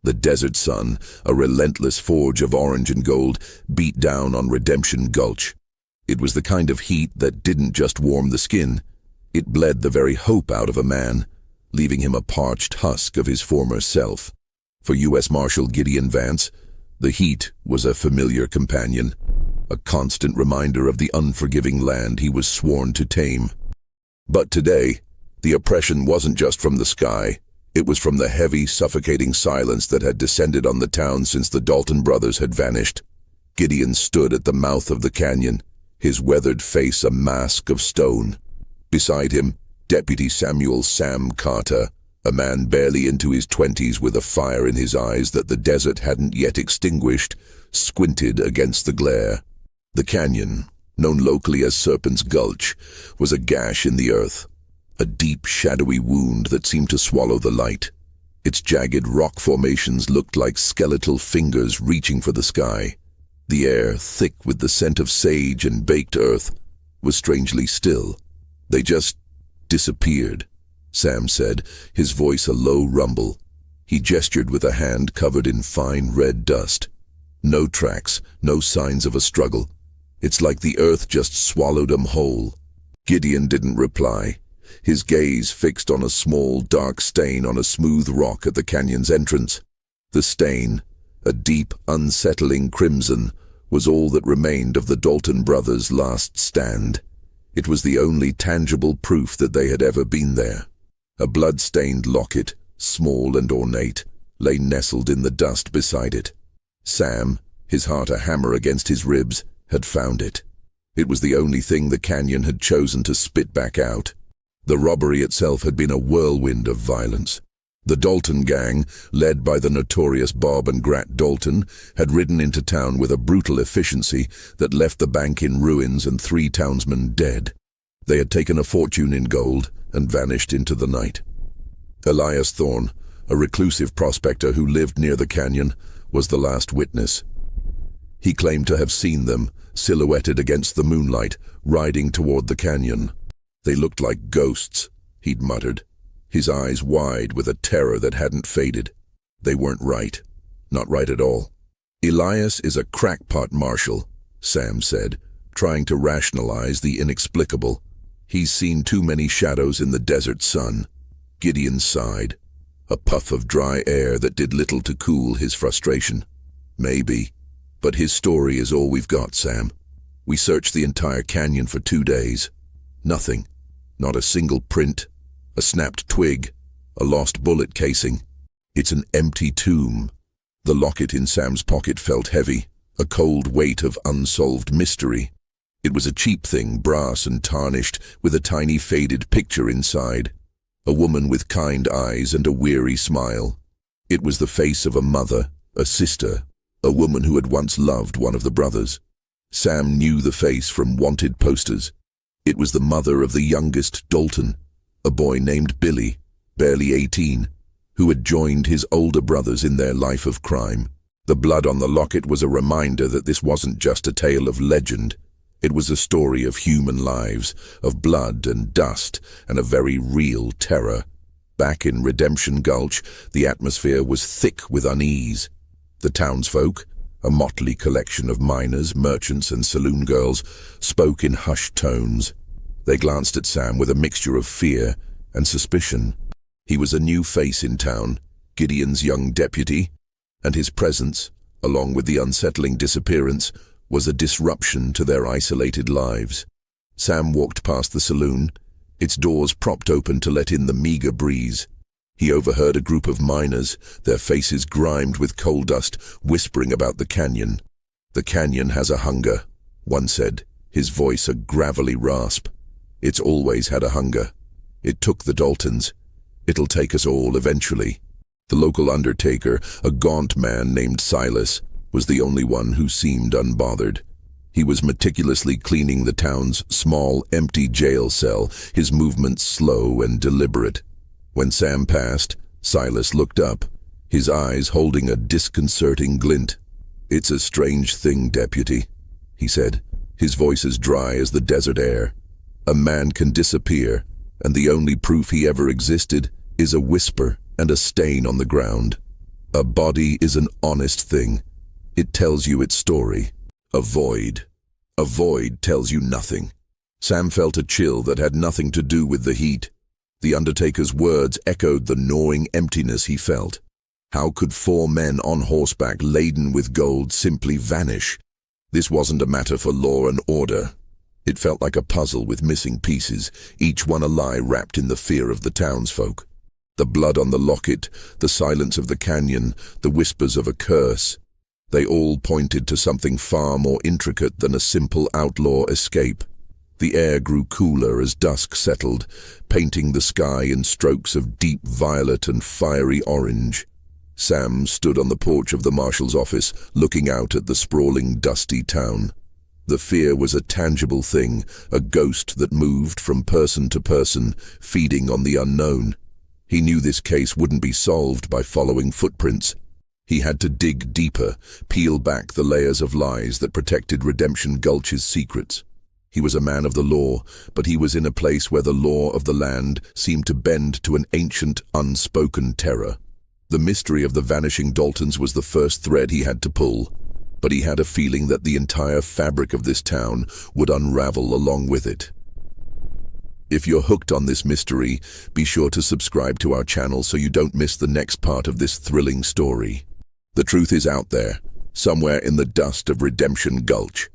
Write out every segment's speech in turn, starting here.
The desert sun, a relentless forge of orange and gold, beat down on Redemption Gulch. It was the kind of heat that didn't just warm the skin. It bled the very hope out of a man, leaving him a parched husk of his former self. For U.S. Marshal Gideon Vance, the heat was a familiar companion, a constant reminder of the unforgiving land he was sworn to tame. But today, the oppression wasn't just from the sky. It was from the heavy, suffocating silence that had descended on the town since the Dalton brothers had vanished. Gideon stood at the mouth of the canyon, his weathered face a mask of stone. Beside him, Deputy Samuel Sam Carter, a man barely into his 20s with a fire in his eyes that the desert hadn't yet extinguished, squinted against the glare. The canyon, known locally as Serpent's Gulch, was a gash in the earth, a deep, shadowy wound that seemed to swallow the light. Its jagged rock formations looked like skeletal fingers reaching for the sky. The air, thick with the scent of sage and baked earth, was strangely still. They just disappeared, Sam said, his voice a low rumble. He gestured with a hand covered in fine red dust. No tracks, no signs of a struggle. It's like the earth just swallowed 'em whole. Gideon didn't reply, his gaze fixed on a small, dark stain on a smooth rock at the canyon's entrance. The stain, a deep, unsettling crimson, was all that remained of the Dalton brothers' last stand. It was the only tangible proof that they had ever been there. A blood-stained locket, small and ornate, lay nestled in the dust beside it. Sam, his heart a hammer against his ribs, had found it. It was the only thing the canyon had chosen to spit back out. The robbery itself had been a whirlwind of violence. The Dalton gang, led by the notorious Bob and Grat Dalton, had ridden into town with a brutal efficiency that left the bank in ruins and 3 townsmen dead. They had taken a fortune in gold and vanished into the night. Elias Thorne, a reclusive prospector who lived near the canyon, was the last witness. He claimed to have seen them, silhouetted against the moonlight, riding toward the canyon. They looked like ghosts, he'd muttered, his eyes wide with a terror that hadn't faded. They weren't right. Not right at all. Elias is a crackpot, Marshal, Sam said, trying to rationalize the inexplicable. He's seen too many shadows in the desert sun. Gideon sighed, a puff of dry air that did little to cool his frustration. Maybe, but his story is all we've got, Sam. We searched the entire canyon for 2 days. Nothing. Not a single print, a snapped twig, a lost bullet casing. It's an empty tomb. The locket in Sam's pocket felt heavy, a cold weight of unsolved mystery. It was a cheap thing, brass and tarnished, with a tiny faded picture inside. A woman with kind eyes and a weary smile. It was the face of a mother, a sister, a woman who had once loved one of the brothers. Sam knew the face from wanted posters. It was the mother of the youngest Dalton, a boy named Billy, barely 18, who had joined his older brothers in their life of crime. The blood on the locket was a reminder that this wasn't just a tale of legend. It was a story of human lives, of blood and dust, and a very real terror. Back in Redemption Gulch, the atmosphere was thick with unease. The townsfolk, a motley collection of miners, merchants, and saloon girls, spoke in hushed tones. They glanced at Sam with a mixture of fear and suspicion. He was a new face in town, Gideon's young deputy, and his presence, along with the unsettling disappearance, was a disruption to their isolated lives. Sam walked past the saloon, its doors propped open to let in the meager breeze. He overheard a group of miners, their faces grimed with coal dust, whispering about the canyon. "The canyon has a hunger," one said, his voice a gravelly rasp. "It's always had a hunger. It took the Daltons. It'll take us all eventually." The local undertaker, a gaunt man named Silas, was the only one who seemed unbothered. He was meticulously cleaning the town's small, empty jail cell, his movements slow and deliberate. When Sam passed, Silas looked up, his eyes holding a disconcerting glint. "It's a strange thing, Deputy," he said, his voice as dry as the desert air. "A man can disappear, and the only proof he ever existed is a whisper and a stain on the ground. A body is an honest thing. It tells you its story. A void. A void tells you nothing. Sam felt a chill that had nothing to do with the heat. The undertaker's words echoed the gnawing emptiness he felt. How could 4 men on horseback laden with gold simply vanish? This wasn't a matter for law and order. It felt like a puzzle with missing pieces, each one a lie wrapped in the fear of the townsfolk. The blood on the locket, the silence of the canyon, the whispers of a curse. They all pointed to something far more intricate than a simple outlaw escape. The air grew cooler as dusk settled, painting the sky in strokes of deep violet and fiery orange. Sam stood on the porch of the marshal's office, looking out at the sprawling, dusty town. The fear was a tangible thing, a ghost that moved from person to person, feeding on the unknown. He knew this case wouldn't be solved by following footprints. He had to dig deeper, peel back the layers of lies that protected Redemption Gulch's secrets. He was a man of the law, but he was in a place where the law of the land seemed to bend to an ancient, unspoken terror. The mystery of the vanishing Daltons was the first thread he had to pull, but he had a feeling that the entire fabric of this town would unravel along with it. If you're hooked on this mystery, be sure to subscribe to our channel so you don't miss the next part of this thrilling story. The truth is out there, somewhere in the dust of Redemption Gulch.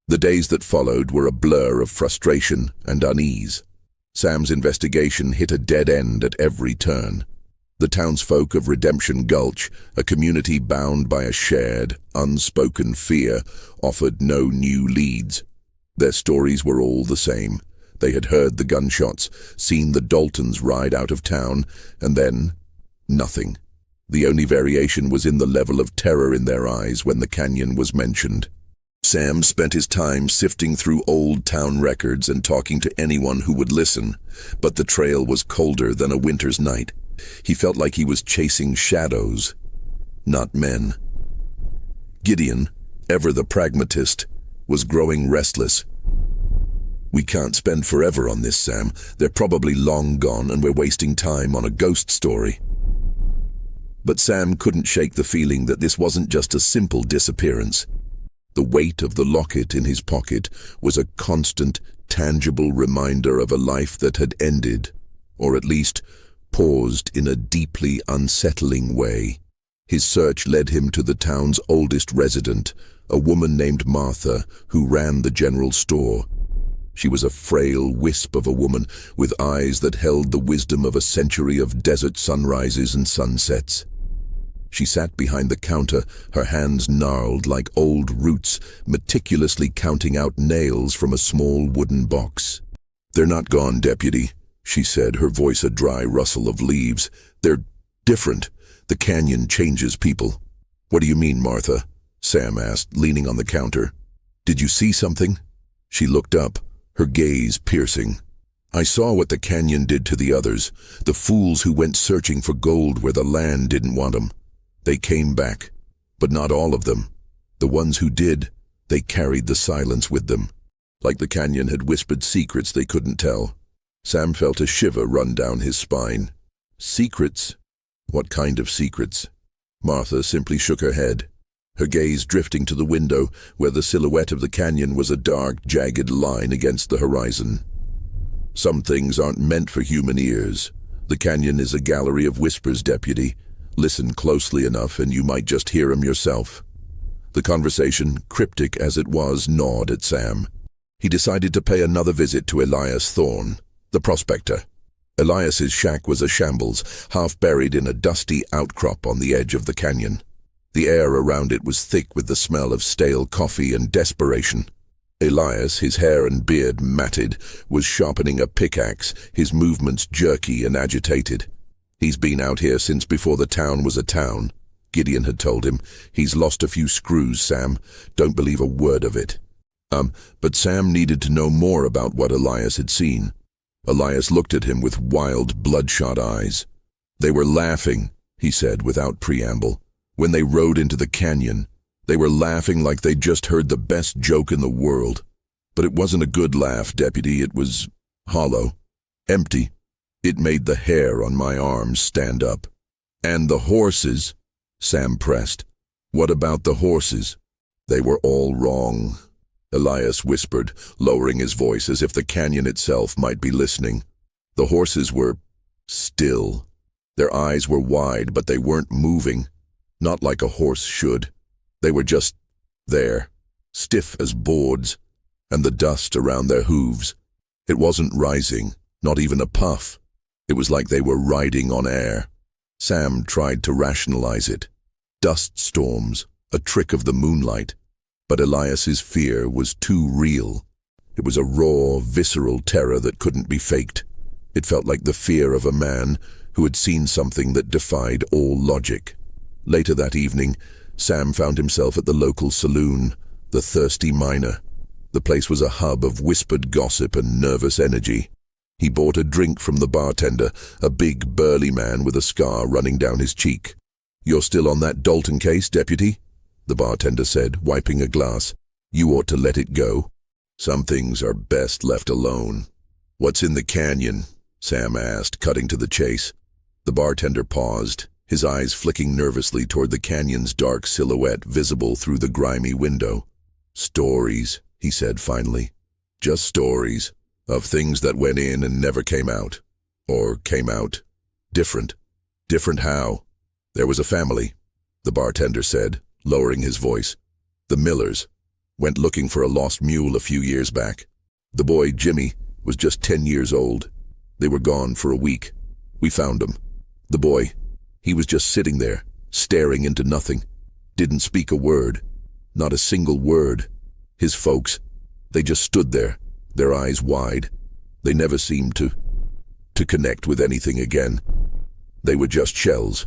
The days that followed were a blur of frustration and unease. Sam's investigation hit a dead end at every turn. The townsfolk of Redemption Gulch, a community bound by a shared, unspoken fear, offered no new leads. Their stories were all the same. They had heard the gunshots, seen the Daltons ride out of town, and then nothing. The only variation was in the level of terror in their eyes when the canyon was mentioned. Sam spent his time sifting through old town records and talking to anyone who would listen, but the trail was colder than a winter's night. He felt like he was chasing shadows, not men. Gideon, ever the pragmatist, was growing restless. "We can't spend forever on this, Sam. They're probably long gone and we're wasting time on a ghost story." But Sam couldn't shake the feeling that this wasn't just a simple disappearance. The weight of the locket in his pocket was a constant, tangible reminder of a life that had ended, or at least paused in a deeply unsettling way. His search led him to the town's oldest resident, a woman named Martha, who ran the general store. She was a frail wisp of a woman with eyes that held the wisdom of a century of desert sunrises and sunsets. She sat behind the counter, her hands gnarled like old roots, meticulously counting out nails from a small wooden box. "They're not gone, deputy," she said, her voice a dry rustle of leaves. "They're different. The canyon changes people." "What do you mean, Martha?" Sam asked, leaning on the counter. "Did you see something?" She looked up, her gaze piercing. "I saw what the canyon did to the others, the fools who went searching for gold where the land didn't want them. They came back, but not all of them. The ones who did, they carried the silence with them. Like the canyon had whispered secrets they couldn't tell." Sam felt a shiver run down his spine. "Secrets? What kind of secrets?" Martha simply shook her head, her gaze drifting to the window where the silhouette of the canyon was a dark, jagged line against the horizon. "Some things aren't meant for human ears. The canyon is a gallery of whispers, deputy. Listen closely enough and you might just hear 'em yourself." The conversation, cryptic as it was, gnawed at Sam. He decided to pay another visit to Elias Thorne, the prospector. Elias's shack was a shambles, half buried in a dusty outcrop on the edge of the canyon. The air around it was thick with the smell of stale coffee and desperation. Elias, his hair and beard matted, was sharpening a pickaxe, his movements jerky and agitated. "He's been out here since before the town was a town," Gideon had told him. "He's lost a few screws, Sam. Don't believe a word of it." But Sam needed to know more about what Elias had seen. Elias looked at him with wild, bloodshot eyes. "They were laughing," he said without preamble. "When they rode into the canyon, they were laughing like they'd just heard the best joke in the world. But it wasn't a good laugh, deputy. It was hollow, empty. It made the hair on my arms stand up. And the horses," Sam pressed. "What about the horses?" "They were all wrong," Elias whispered, lowering his voice as if the canyon itself might be listening. The horses were still. Their eyes were wide, but they weren't moving. Not like a horse should. They were just there, stiff as boards, and the dust around their hooves. It wasn't rising, not even a puff. It was like they were riding on air. Sam tried to rationalize it. Dust storms, a trick of the moonlight. But Elias's fear was too real. It was a raw, visceral terror that couldn't be faked. It felt like the fear of a man who had seen something that defied all logic. Later that evening, Sam found himself at the local saloon, the Thirsty Miner. The place was a hub of whispered gossip and nervous energy. He bought a drink from the bartender, a big, burly man with a scar running down his cheek. "You're still on that Dalton case, deputy?" the bartender said, wiping a glass. "You ought to let it go. Some things are best left alone." "What's in the canyon?" Sam asked, cutting to the chase. The bartender paused, his eyes flicking nervously toward the canyon's dark silhouette visible through the grimy window. "Stories," he said finally. "Just stories of things that went in and never came out. Or came out different." "Different how?" "There was a family," the bartender said, lowering his voice. "The Millers went looking for a lost mule a few years back. The boy, Jimmy, was just 10 years old. They were gone for a week. We found him. The boy, he was just sitting there, staring into nothing. Didn't speak a word. Not a single word. His folks, they just stood there, their eyes wide. They never seemed to connect with anything again. They were just shells.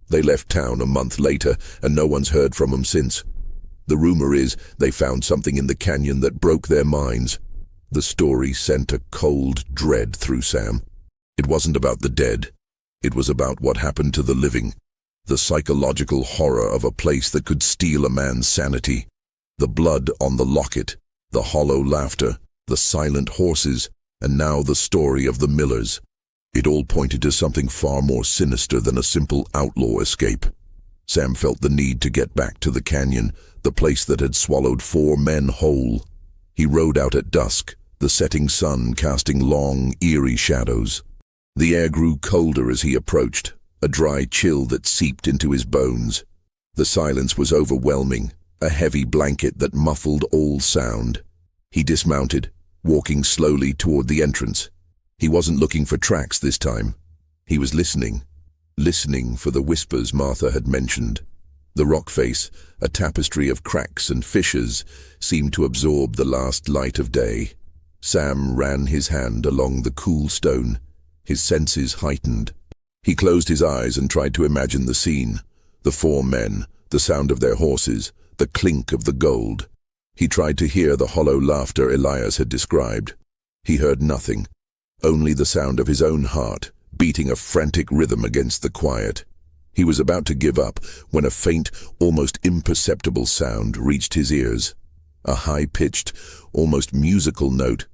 They left town a month later, and no one's heard from them since. The rumor is they found something in the canyon that broke their minds." The story sent a cold dread through Sam. It wasn't about the dead. It was about what happened to the living. The psychological horror of a place that could steal a man's sanity. The blood on the locket, the hollow laughter, the silent horses, and now the story of the Millers. It all pointed to something far more sinister than a simple outlaw escape. Sam felt the need to get back to the canyon, the place that had swallowed 4 men whole. He rode out at dusk, the setting sun casting long, eerie shadows. The air grew colder as he approached, a dry chill that seeped into his bones. The silence was overwhelming, a heavy blanket that muffled all sound. He dismounted, walking slowly toward the entrance. He wasn't looking for tracks this time. He was listening for the whispers Martha had mentioned. The rock face, a tapestry of cracks and fissures, seemed to absorb the last light of day. Sam ran his hand along the cool stone, his senses heightened. He closed his eyes and tried to imagine the scene. The 4 men, the sound of their horses, the clink of the gold. He tried to hear the hollow laughter Elias had described. He heard nothing. Only the sound of his own heart, beating a frantic rhythm against the quiet. He was about to give up when a faint, almost imperceptible sound reached his ears. A high-pitched, almost musical note,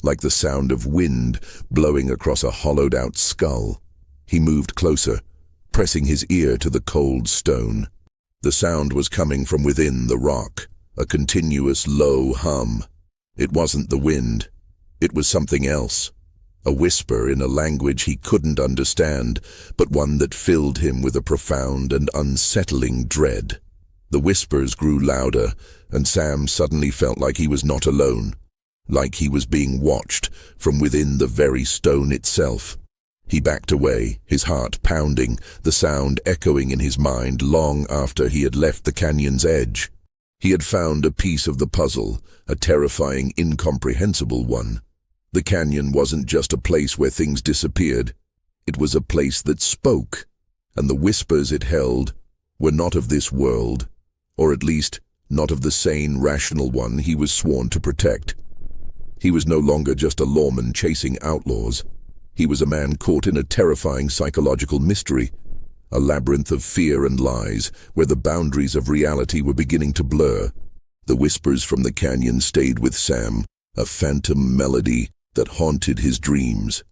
like the sound of wind blowing across a hollowed-out skull. He moved closer, pressing his ear to the cold stone. The sound was coming from within the rock, a continuous low hum. It wasn't the wind. It was something else. A whisper in a language he couldn't understand, but one that filled him with a profound and unsettling dread. The whispers grew louder, and Sam suddenly felt like he was not alone, like he was being watched from within the very stone itself. He backed away, his heart pounding, the sound echoing in his mind long after he had left the canyon's edge. He had found a piece of the puzzle, a terrifying, incomprehensible one. The canyon wasn't just a place where things disappeared. It was a place that spoke, and the whispers it held were not of this world, or at least not of the sane, rational one he was sworn to protect. He was no longer just a lawman chasing outlaws. He was a man caught in a terrifying psychological mystery, a labyrinth of fear and lies where the boundaries of reality were beginning to blur. The whispers from the canyon stayed with Sam, a phantom melody that haunted his dreams.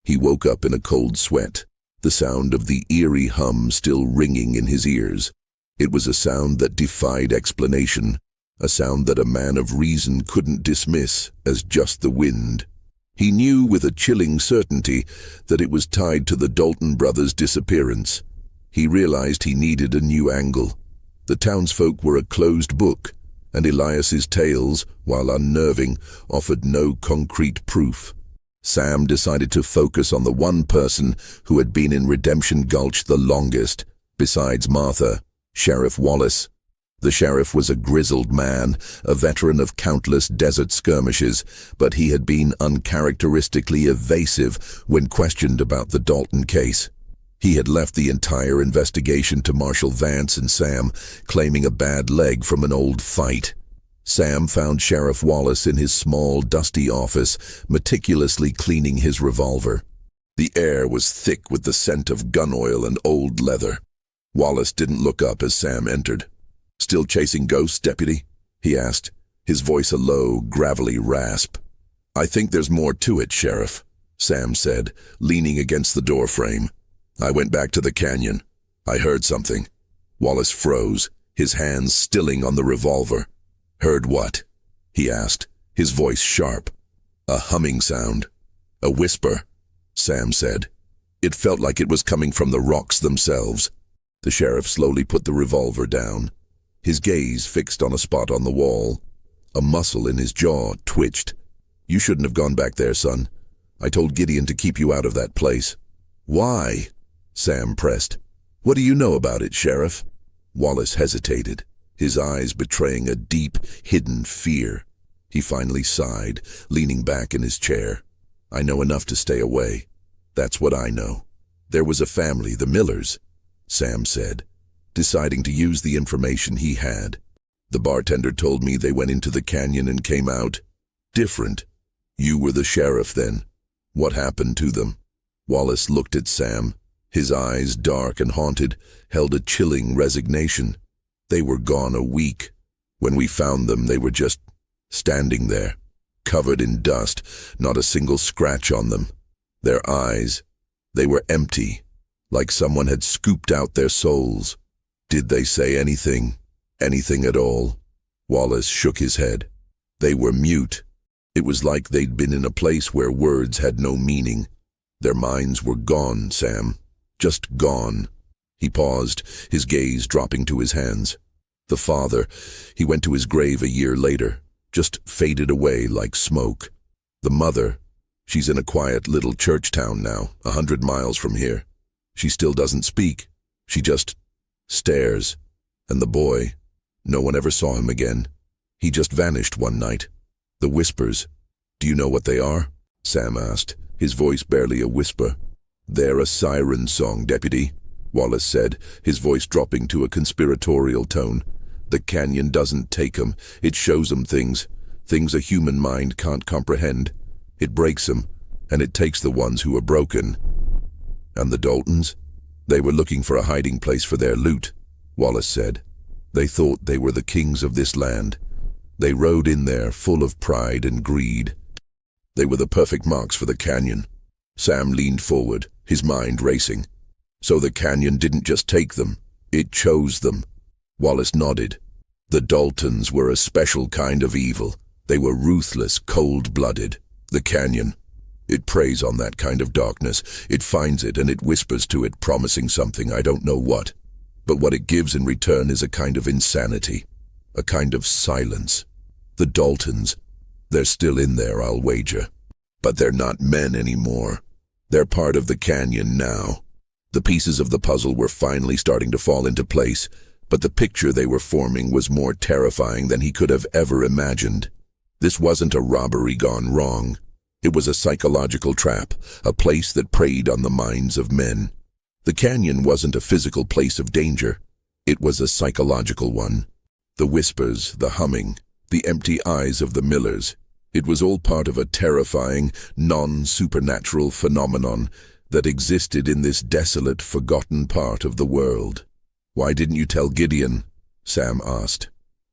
He woke up in a cold sweat, the sound of the eerie hum still ringing in his ears. It was a sound that defied explanation, a sound that a man of reason couldn't dismiss as just the wind. He knew with a chilling certainty that it was tied to the Dalton brothers' disappearance. He realized he needed a new angle. The townsfolk were a closed book, and Elias's tales, while unnerving, offered no concrete proof. Sam decided to focus on the one person who had been in Redemption Gulch the longest, besides Martha, Sheriff Wallace. The sheriff was a grizzled man, a veteran of countless desert skirmishes, but he had been uncharacteristically evasive when questioned about the Dalton case. He had left the entire investigation to Marshal Vance and Sam, claiming a bad leg from an old fight. Sam found Sheriff Wallace in his small, dusty office, meticulously cleaning his revolver. The air was thick with the scent of gun oil and old leather. Wallace didn't look up as Sam entered. "Still chasing ghosts, Deputy?" he asked, his voice a low, gravelly rasp. "I think there's more to it, Sheriff," Sam said, leaning against the door frame. "I went back to the canyon. I heard something." Wallace froze, his hands stilling on the revolver. "Heard what?" he asked, his voice sharp. "A humming sound. A whisper," Sam said. It felt like it was coming from the rocks themselves. The sheriff slowly put the revolver down, his gaze fixed on a spot on the wall. A muscle in his jaw twitched. "You shouldn't have gone back there, son. I told Gideon to keep you out of that place." "Why?" Sam pressed. "What do you know about it, Sheriff?" Wallace hesitated, his eyes betraying a deep, hidden fear. He finally sighed, leaning back in his chair. "I know enough to stay away. That's what I know. There was a family, the Millers," Sam said, deciding to use the information he had. "The bartender told me they went into the canyon and came out different. You were the sheriff then. What happened to them?" Wallace looked at Sam. His eyes, dark and haunted, held a chilling resignation. "They were gone a week. When we found them, they were just standing there, covered in dust, not a single scratch on them. Their eyes, they were empty, like someone had scooped out their souls." "Did they say anything? Anything at all?" Wallace shook his head. "They were mute. It was like they'd been in a place where words had no meaning. Their minds were gone, Sam. Just gone." He paused, his gaze dropping to his hands. "The father, he went to his grave a year later, just faded away like smoke. The mother, she's in a quiet little church town now, 100 miles from here. She still doesn't speak. She just stares. And the boy, no one ever saw him again. He just vanished one night. The whispers, do you know what they are?" Sam asked, his voice barely a whisper. "They're a siren song, Deputy," Wallace said, his voice dropping to a conspiratorial tone. "The canyon doesn't take 'em. It shows 'em things a human mind can't comprehend. It breaks 'em, and it takes the ones who are broken." "And the Daltons? They were looking for a hiding place for their loot," Wallace said. "They thought they were the kings of this land. They rode in there full of pride and greed. They were the perfect marks for the canyon." Sam leaned forward, his mind racing. "So the canyon didn't just take them, it chose them." Wallace nodded. "The Daltons were a special kind of evil. They were ruthless, cold-blooded. The canyon, it preys on that kind of darkness. It finds it and it whispers to it, promising something, I don't know what. But what it gives in return is a kind of insanity, a kind of silence. The Daltons, they're still in there, I'll wager. But they're not men anymore. They're part of the canyon now." The pieces of the puzzle were finally starting to fall into place, but the picture they were forming was more terrifying than he could have ever imagined. This wasn't a robbery gone wrong. It was a psychological trap, a place that preyed on the minds of men. The canyon wasn't a physical place of danger. It was a psychological one. The whispers, the humming, the empty eyes of the Millers. It was all part of a terrifying, non-supernatural phenomenon that existed in this desolate, forgotten part of the world. "Why didn't you tell Gideon?" Sam asked.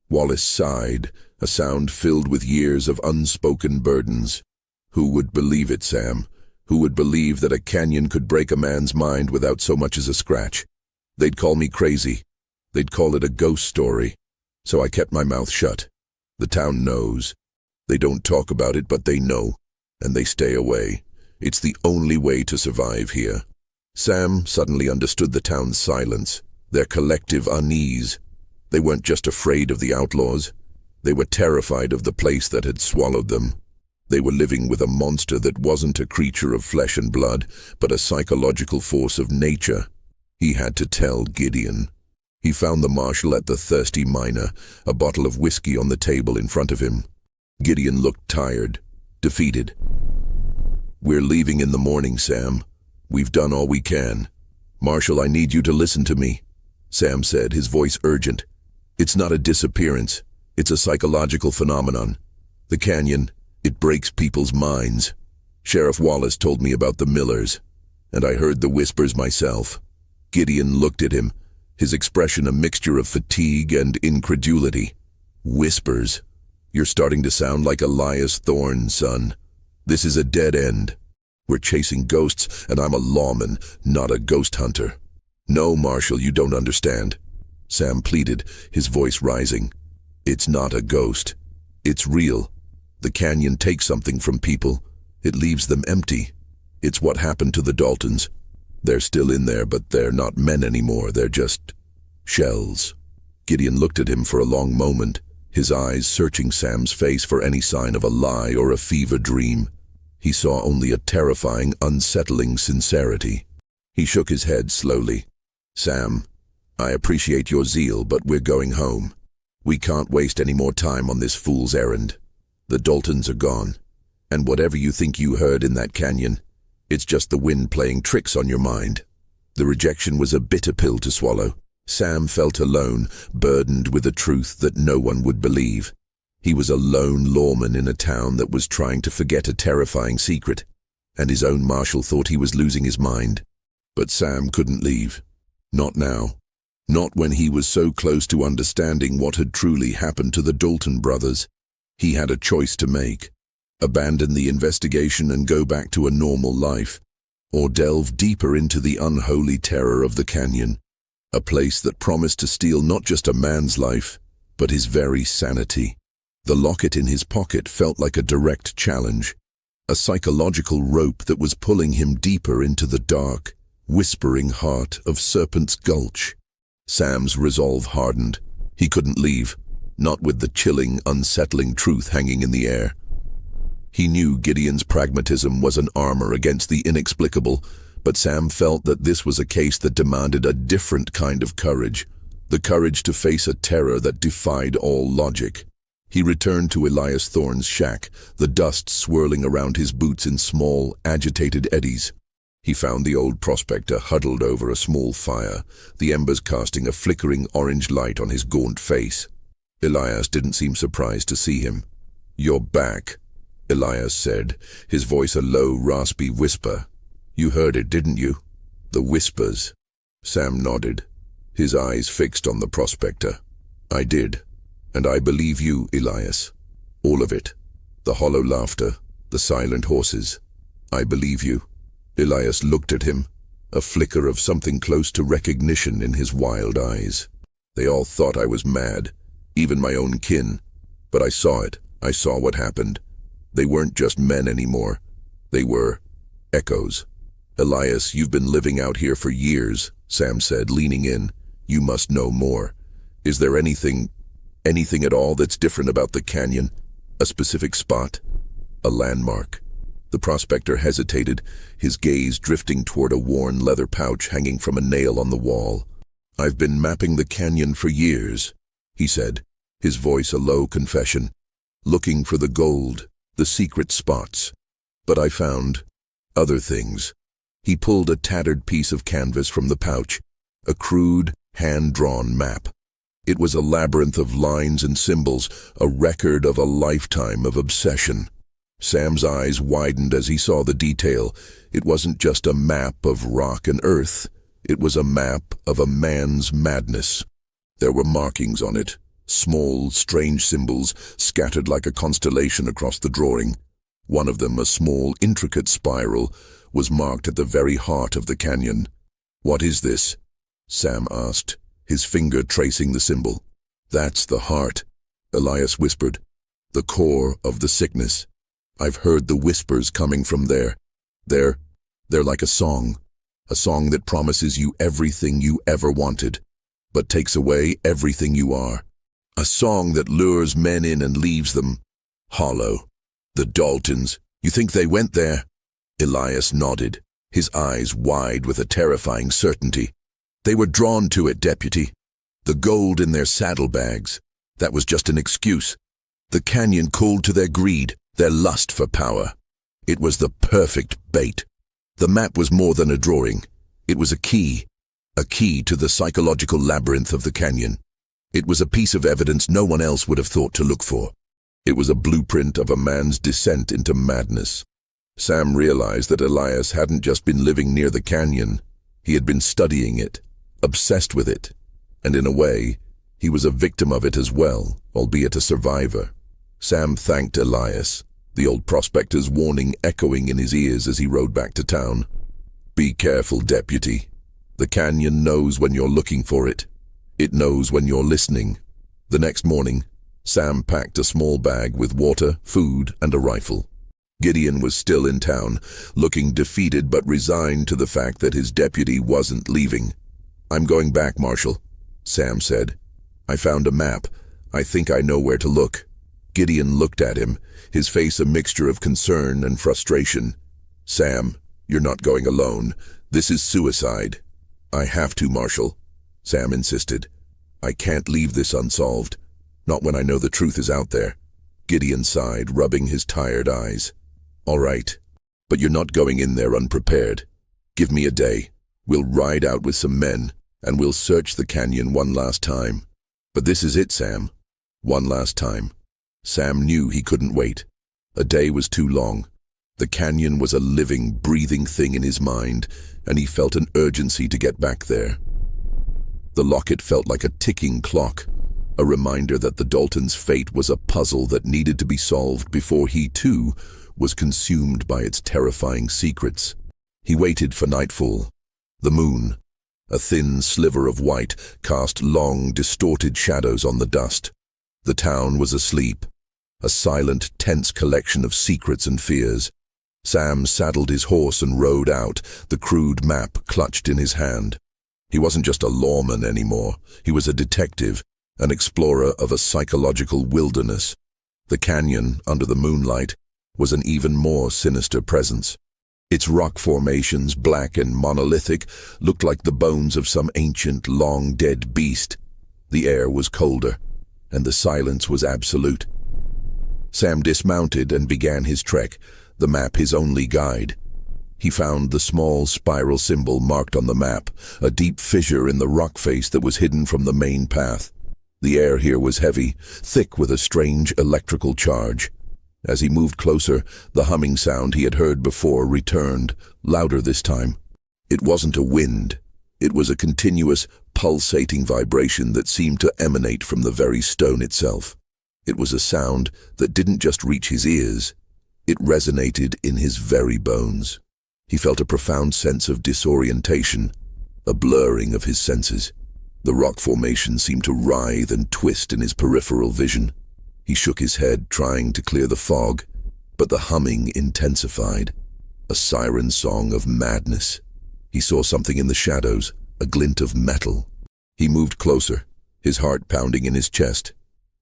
Wallace sighed, a sound filled with years of unspoken burdens. "Who would believe it, Sam? Who would believe that a canyon could break a man's mind without so much as a scratch? They'd call me crazy. They'd call it a ghost story, so I kept my mouth shut. The town knows. They don't talk about it, but they know, and they stay away. It's the only way to survive here. Sam suddenly understood the town's silence, their collective unease. They weren't just afraid of the outlaws. They were terrified of the place that had swallowed them. They were living with a monster that wasn't a creature of flesh and blood, but a psychological force of nature. He had to tell Gideon. He found the marshal at the Thirsty Miner, a bottle of whiskey on the table in front of him. Gideon looked tired, defeated. "We're leaving in the morning, Sam. We've done all we can. Marshal, I need you to listen to me," Sam said, his voice urgent. "It's not a disappearance. It's a psychological phenomenon. The canyon, it breaks people's minds. Sheriff Wallace told me about the Millers, and I heard the whispers myself." Gideon looked at him, his expression a mixture of fatigue and incredulity. "Whispers? You're starting to sound like Elias Thorne, son. This is a dead end. We're chasing ghosts, and I'm a lawman, not a ghost hunter." "No, Marshal, you don't understand," Sam pleaded, his voice rising. "It's not a ghost. It's real. The canyon takes something from people. It leaves them empty. It's what happened to the Daltons. They're still in there, but they're not men anymore. They're just shells." Gideon looked at him for a long moment, his eyes searching Sam's face for any sign of a lie or a fever dream. He saw only a terrifying, unsettling sincerity. He shook his head slowly. "Sam, I appreciate your zeal, but we're going home. We can't waste any more time on this fool's errand. The Daltons are gone, and whatever you think you heard in that canyon, it's just the wind playing tricks on your mind." The rejection was a bitter pill to swallow. Sam felt alone, burdened with a truth that no one would believe. He was a lone lawman in a town that was trying to forget a terrifying secret, and his own marshal thought he was losing his mind. But Sam couldn't leave. Not now. Not when he was so close to understanding what had truly happened to the Dalton brothers. He had a choice to make: abandon the investigation and go back to a normal life, or delve deeper into the unholy terror of the canyon, a place that promised to steal not just a man's life, but his very sanity. The locket in his pocket felt like a direct challenge, a psychological rope that was pulling him deeper into the dark, whispering heart of Serpent's Gulch. Sam's resolve hardened. He couldn't leave, not with the chilling, unsettling truth hanging in the air. He knew Gideon's pragmatism was an armor against the inexplicable, but Sam felt that this was a case that demanded a different kind of courage, the courage to face a terror that defied all logic. He returned to Elias Thorne's shack, the dust swirling around his boots in small, agitated eddies. He found the old prospector huddled over a small fire, the embers casting a flickering orange light on his gaunt face. Elias didn't seem surprised to see him. "You're back," Elias said, his voice a low, raspy whisper. "You heard it, didn't you? The whispers." Sam nodded, his eyes fixed on the prospector. "I did, and I believe you, Elias. All of it. The hollow laughter, the silent horses. I believe you." Elias looked at him, a flicker of something close to recognition in his wild eyes. "They all thought I was mad, even my own kin. But I saw it. I saw what happened. They weren't just men anymore. They were echoes." "Elias, you've been living out here for years," Sam said, leaning in. "You must know more. Is there anything at all that's different about the canyon? A specific spot? A landmark?" The prospector hesitated, his gaze drifting toward a worn leather pouch hanging from a nail on the wall. "I've been mapping the canyon for years," he said, his voice a low confession, "looking for the gold, the secret spots. But I found other things." He pulled a tattered piece of canvas from the pouch, a crude, hand-drawn map. It was a labyrinth of lines and symbols, a record of a lifetime of obsession. Sam's eyes widened as he saw the detail. It wasn't just a map of rock and earth. It was a map of a man's madness. There were markings on it, small, strange symbols scattered like a constellation across the drawing. One of them, a small, intricate spiral, was marked at the very heart of the canyon. "What is this?" Sam asked, his finger tracing the symbol. "That's the heart," Elias whispered. "The core of the sickness. I've heard the whispers coming from there. They're like a song that promises you everything you ever wanted, but takes away everything you are. A song that lures men in and leaves them hollow. The Daltons, you think they went there?" Elias nodded, his eyes wide with a terrifying certainty. "They were drawn to it, Deputy. The gold in their saddlebags. That was just an excuse. The canyon called to their greed, their lust for power. It was the perfect bait. The map was more than a drawing. It was a key to the psychological labyrinth of the canyon. It was a piece of evidence no one else would have thought to look for. It was a blueprint of a man's descent into madness." Sam realized that Elias hadn't just been living near the canyon. He had been studying it, obsessed with it, and in a way, he was a victim of it as well, albeit a survivor. Sam thanked Elias, the old prospector's warning echoing in his ears as he rode back to town. "Be careful, Deputy. The canyon knows when you're looking for it. It knows when you're listening." The next morning, Sam packed a small bag with water, food, and a rifle. Gideon was still in town, looking defeated but resigned to the fact that his deputy wasn't leaving. "I'm going back, Marshal," Sam said. "I found a map. I think I know where to look." Gideon looked at him, his face a mixture of concern and frustration. "Sam, you're not going alone. This is suicide." "I have to, Marshal," Sam insisted. "I can't leave this unsolved. Not when I know the truth is out there." Gideon sighed, rubbing his tired eyes. "All right, but you're not going in there unprepared. Give me a day. We'll ride out with some men, and we'll search the canyon one last time. But this is it, Sam. One last time." Sam knew he couldn't wait. A day was too long. The canyon was a living, breathing thing in his mind, and he felt an urgency to get back there. The locket felt like a ticking clock, a reminder that the Daltons' fate was a puzzle that needed to be solved before he, too, was consumed by its terrifying secrets. He waited for nightfall. The moon, a thin sliver of white, cast long, distorted shadows on the dust. The town was asleep, a silent, tense collection of secrets and fears. Sam saddled his horse and rode out, the crude map clutched in his hand. He wasn't just a lawman anymore. He was a detective, an explorer of a psychological wilderness. The canyon, under the moonlight, was an even more sinister presence. Its rock formations, black and monolithic, looked like the bones of some ancient, long-dead beast. The air was colder, and the silence was absolute. Sam dismounted and began his trek, the map his only guide. He found the small spiral symbol marked on the map, a deep fissure in the rock face that was hidden from the main path. The air here was heavy, thick with a strange electrical charge. As he moved closer, the humming sound he had heard before returned, louder this time. It wasn't a wind. It was a continuous, pulsating vibration that seemed to emanate from the very stone itself. It was a sound that didn't just reach his ears. It resonated in his very bones. He felt a profound sense of disorientation, a blurring of his senses. The rock formation seemed to writhe and twist in his peripheral vision. He shook his head, trying to clear the fog, but the humming intensified, a siren song of madness. He saw something in the shadows, a glint of metal. He moved closer, his heart pounding in his chest.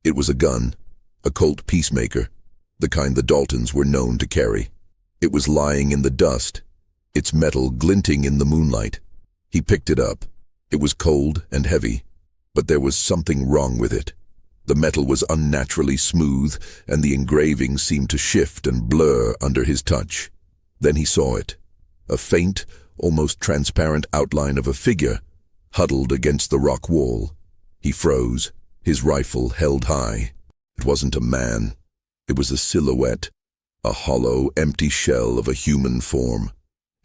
It was a gun, a Colt Peacemaker, the kind the Daltons were known to carry. It was lying in the dust, its metal glinting in the moonlight. He picked it up. It was cold and heavy, but there was something wrong with it. The metal was unnaturally smooth, and the engraving seemed to shift and blur under his touch. Then he saw it, a faint, almost transparent outline of a figure, huddled against the rock wall. He froze, his rifle held high. It wasn't a man. It was a silhouette, a hollow, empty shell of a human form.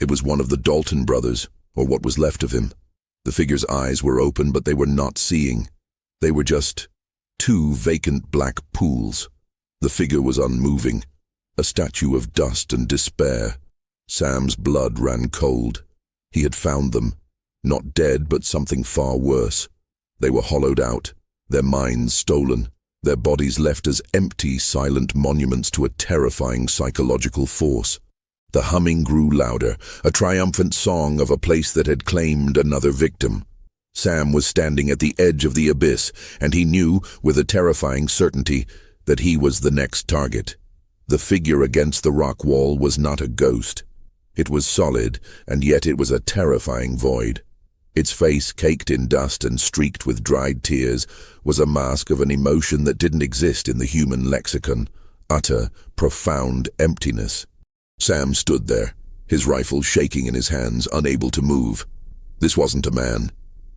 It was one of the Dalton brothers, or what was left of him. The figure's eyes were open, but they were not seeing. They were just two vacant black pools. The figure was unmoving, a statue of dust and despair. Sam's blood ran cold. He had found them, not dead, but something far worse. They were hollowed out, their minds stolen, their bodies left as empty, silent monuments to a terrifying psychological force. The humming grew louder, a triumphant song of a place that had claimed another victim. Sam was standing at the edge of the abyss, and he knew, with a terrifying certainty, that he was the next target. The figure against the rock wall was not a ghost. It was solid, and yet it was a terrifying void. Its face, caked in dust and streaked with dried tears, was a mask of an emotion that didn't exist in the human lexicon: utter, profound emptiness. Sam stood there, his rifle shaking in his hands, unable to move. This wasn't a man.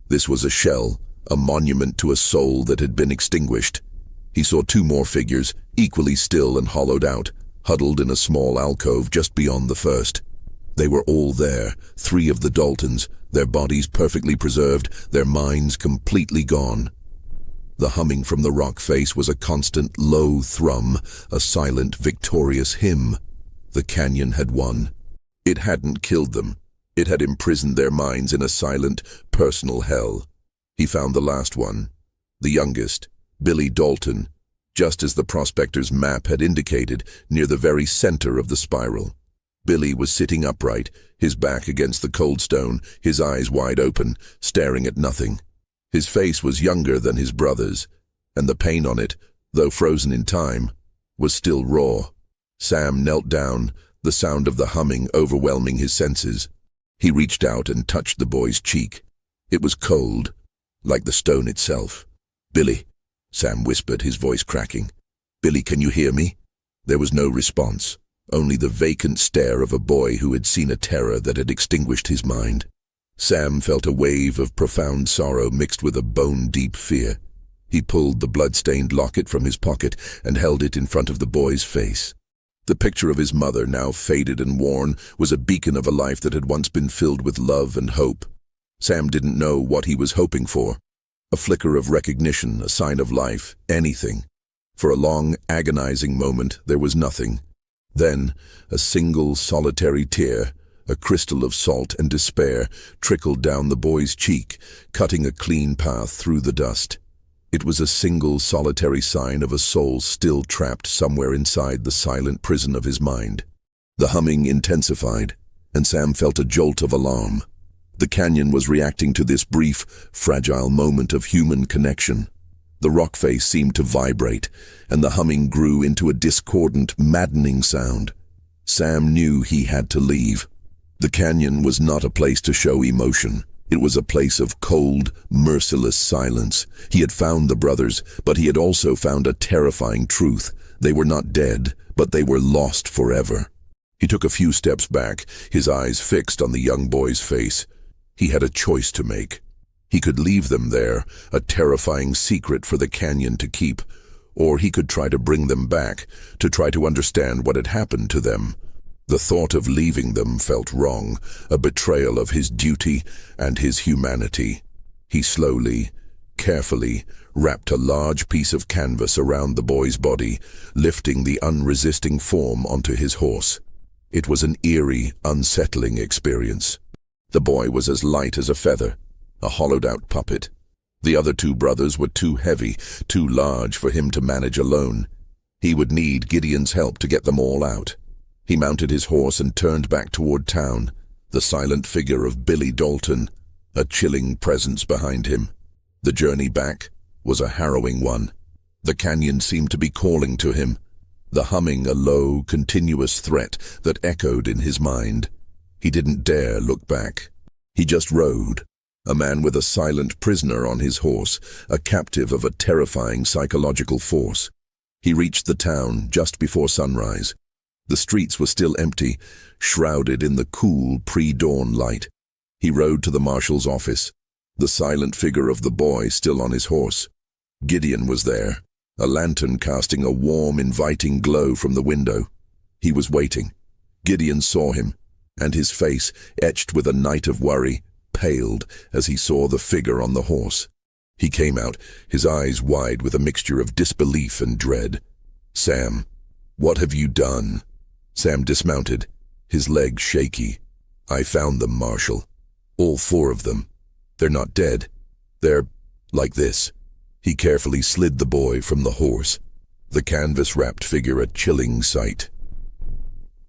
This was a shell, a monument to a soul that had been extinguished. He saw two more figures, equally still and hollowed out, huddled in a small alcove just beyond the first. They were all there, three of the Daltons, their bodies perfectly preserved, their minds completely gone. The humming from the rock face was a constant, low thrum, a silent, victorious hymn. The canyon had won. It hadn't killed them. It had imprisoned their minds in a silent, personal hell. He found the last one, the youngest, Billy Dalton, just as the prospector's map had indicated, near the very center of the spiral. Billy was sitting upright, his back against the cold stone, his eyes wide open, staring at nothing. His face was younger than his brother's, and the pain on it, though frozen in time, was still raw. Sam knelt down, the sound of the humming overwhelming his senses. He reached out and touched the boy's cheek. It was cold, like the stone itself. "Billy," Sam whispered, his voice cracking. "Billy, can you hear me?" There was no response, only the vacant stare of a boy who had seen a terror that had extinguished his mind. Sam felt a wave of profound sorrow mixed with a bone-deep fear. He pulled the blood-stained locket from his pocket and held it in front of the boy's face. The picture of his mother, now faded and worn, was a beacon of a life that had once been filled with love and hope. Sam didn't know what he was hoping for. A flicker of recognition, a sign of life, anything. For a long, agonizing moment, there was nothing. Then, a single, solitary tear, a crystal of salt and despair, trickled down the boy's cheek, cutting a clean path through the dust. It was a single, solitary sign of a soul still trapped somewhere inside the silent prison of his mind. The humming intensified, and Sam felt a jolt of alarm. The canyon was reacting to this brief, fragile moment of human connection. The rock face seemed to vibrate, and the humming grew into a discordant, maddening sound. Sam knew he had to leave. The canyon was not a place to show emotion. It was a place of cold, merciless silence. He had found the brothers, but he had also found a terrifying truth. They were not dead, but they were lost forever. He took a few steps back, his eyes fixed on the young boy's face. He had a choice to make. He could leave them there, a terrifying secret for the canyon to keep, or he could try to bring them back, to try to understand what had happened to them. The thought of leaving them felt wrong, a betrayal of his duty and his humanity. He slowly, carefully, wrapped a large piece of canvas around the boy's body, lifting the unresisting form onto his horse. It was an eerie, unsettling experience. The boy was as light as a feather, a hollowed-out puppet. The other two brothers were too heavy, too large for him to manage alone. He would need Gideon's help to get them all out. He mounted his horse and turned back toward town, the silent figure of Billy Dalton, a chilling presence behind him. The journey back was a harrowing one. The canyon seemed to be calling to him, the humming a low, continuous threat that echoed in his mind. He didn't dare look back. He just rode, a man with a silent prisoner on his horse, a captive of a terrifying psychological force. He reached the town just before sunrise. The streets were still empty, shrouded in the cool, pre-dawn light. He rode to the marshal's office, the silent figure of the boy still on his horse. Gideon was there, a lantern casting a warm, inviting glow from the window. He was waiting. Gideon saw him, and his face, etched with a night of worry, paled as he saw the figure on the horse. He came out, his eyes wide with a mixture of disbelief and dread. "Sam, what have you done?" Sam dismounted, his legs shaky. "I found them, Marshal. All 4 of them. They're not dead. They're Like this. He carefully slid the boy from the horse, the canvas-wrapped figure a chilling sight.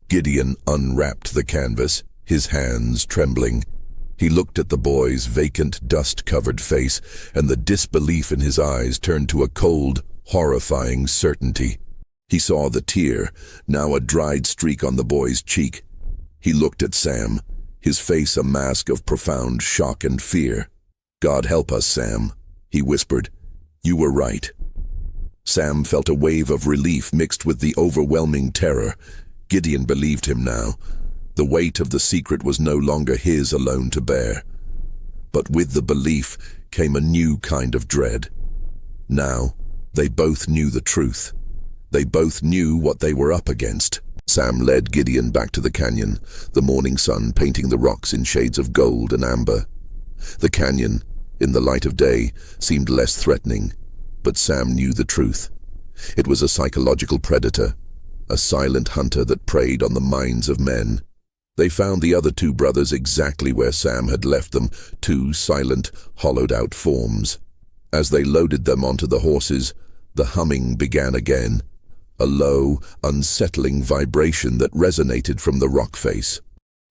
Gideon unwrapped the canvas, his hands trembling. He looked at the boy's vacant, dust-covered face, and the disbelief in his eyes turned to a cold, horrifying certainty. He saw the tear, now a dried streak on the boy's cheek. He looked at Sam, his face a mask of profound shock and fear. "God help us, Sam," he whispered. "You were right." Sam felt a wave of relief mixed with the overwhelming terror. Gideon believed him now. The weight of the secret was no longer his alone to bear. But with the belief came a new kind of dread. Now, they both knew the truth. They both knew what they were up against. Sam led Gideon back to the canyon, the morning sun painting the rocks in shades of gold and amber. The canyon, in the light of day, seemed less threatening, but Sam knew the truth. It was a psychological predator, a silent hunter that preyed on the minds of men. They found the other two brothers exactly where Sam had left them, two silent, hollowed-out forms. As they loaded them onto the horses, the humming began again, a low, unsettling vibration that resonated from the rock face.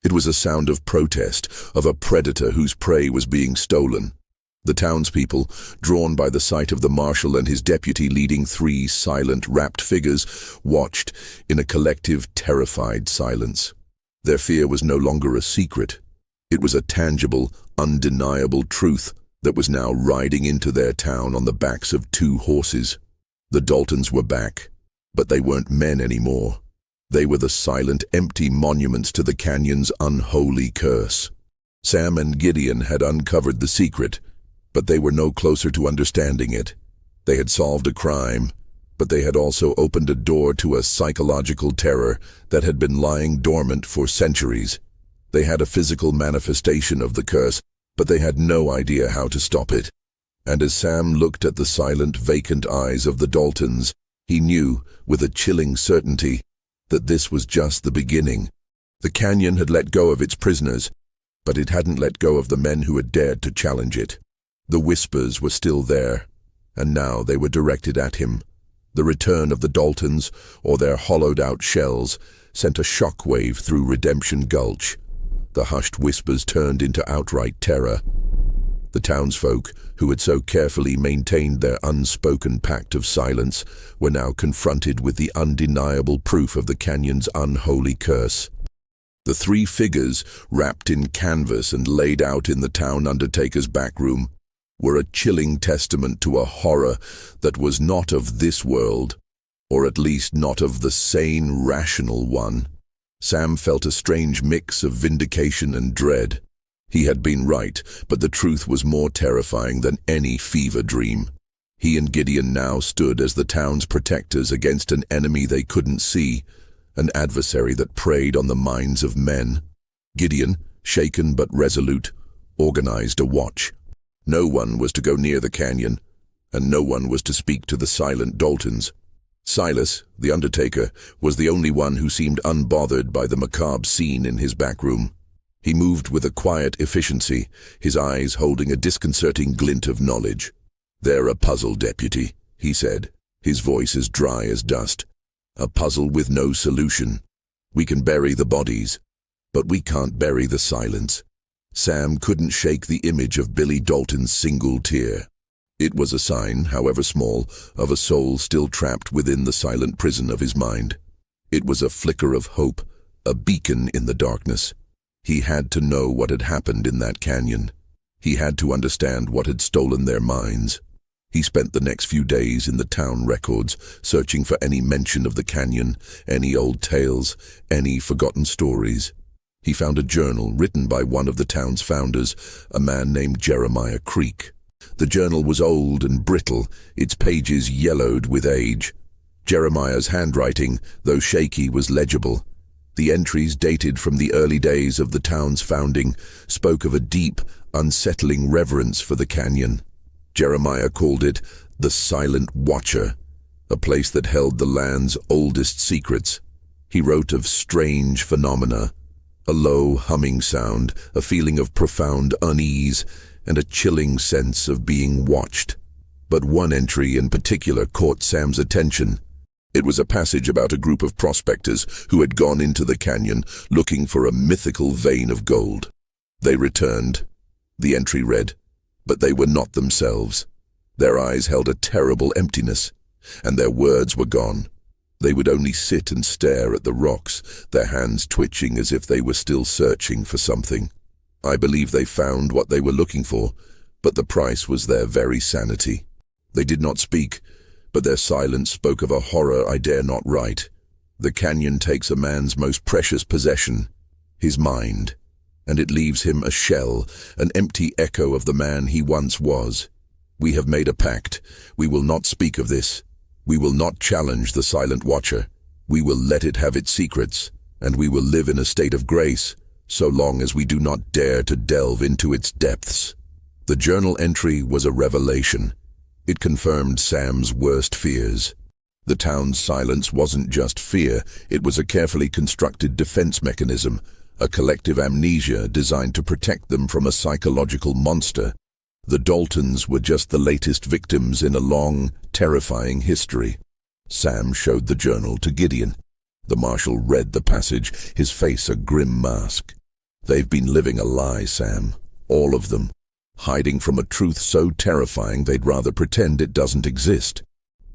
It was a sound of protest, of a predator whose prey was being stolen. The townspeople, drawn by the sight of the marshal and his deputy leading three silent, wrapped figures, watched in a collective, terrified silence. Their fear was no longer a secret. It was a tangible, undeniable truth that was now riding into their town on the backs of two horses. The Daltons were back, but they weren't men anymore. They were the silent, empty monuments to the canyon's unholy curse. Sam and Gideon had uncovered the secret, but they were no closer to understanding it. They had solved a crime, but they had also opened a door to a psychological terror that had been lying dormant for centuries. They had a physical manifestation of the curse, but they had no idea how to stop it. And as Sam looked at the silent, vacant eyes of the Daltons, he knew, with a chilling certainty, that this was just the beginning. The canyon had let go of its prisoners, but it hadn't let go of the men who had dared to challenge it. The whispers were still there, and now they were directed at him. The return of the Daltons, or their hollowed-out shells, sent a shock-wave through Redemption Gulch. The hushed whispers turned into outright terror. The townsfolk, who had so carefully maintained their unspoken pact of silence, were now confronted with the undeniable proof of the canyon's unholy curse. The three figures, wrapped in canvas and laid out in the town undertaker's back room, were a chilling testament to a horror that was not of this world, or at least not of the sane, rational one. Sam felt a strange mix of vindication and dread. He had been right, but the truth was more terrifying than any fever dream. He and Gideon now stood as the town's protectors against an enemy they couldn't see, an adversary that preyed on the minds of men. Gideon, shaken but resolute, organized a watch. No one was to go near the canyon, and no one was to speak to the silent Daltons. Silas, the undertaker, was the only one who seemed unbothered by the macabre scene in his back room. He moved with a quiet efficiency, his eyes holding a disconcerting glint of knowledge. "They're a puzzle, deputy," he said, his voice as dry as dust. "A puzzle with no solution. We can bury the bodies, but we can't bury the silence." Sam couldn't shake the image of Billy Dalton's single tear. It was a sign, however small, of a soul still trapped within the silent prison of his mind. It was a flicker of hope, a beacon in the darkness. He had to know what had happened in that canyon. He had to understand what had stolen their minds. He spent the next few days in the town records, searching for any mention of the canyon, any old tales, any forgotten stories. He found a journal written by one of the town's founders, a man named Jeremiah Creek. The journal was old and brittle, its pages yellowed with age. Jeremiah's handwriting, though shaky, was legible. The entries, dated from the early days of the town's founding, spoke of a deep, unsettling reverence for the canyon. Jeremiah called it the Silent Watcher, a place that held the land's oldest secrets. He wrote of strange phenomena, a low humming sound, a feeling of profound unease, and a chilling sense of being watched. But one entry in particular caught Sam's attention. It was a passage about a group of prospectors who had gone into the canyon looking for a mythical vein of gold. They returned. The entry read, "But they were not themselves. Their eyes held a terrible emptiness, and their words were gone. They would only sit and stare at the rocks, their hands twitching as if they were still searching for something. I believe they found what they were looking for, but the price was their very sanity. They did not speak, but their silence spoke of a horror I dare not write. The canyon takes a man's most precious possession, his mind, and it leaves him a shell, an empty echo of the man he once was. We have made a pact. We will not speak of this. We will not challenge the silent watcher. We will let it have its secrets, and we will live in a state of grace, so long as we do not dare to delve into its depths." The journal entry was a revelation. It confirmed Sam's worst fears. The town's silence wasn't just fear, it was a carefully constructed defense mechanism, a collective amnesia designed to protect them from a psychological monster. The Daltons were just the latest victims in a long, terrifying history. Sam showed the journal to Gideon. The marshal read the passage, his face a grim mask. "They've been living a lie, Sam. All of them. Hiding from a truth so terrifying they'd rather pretend it doesn't exist."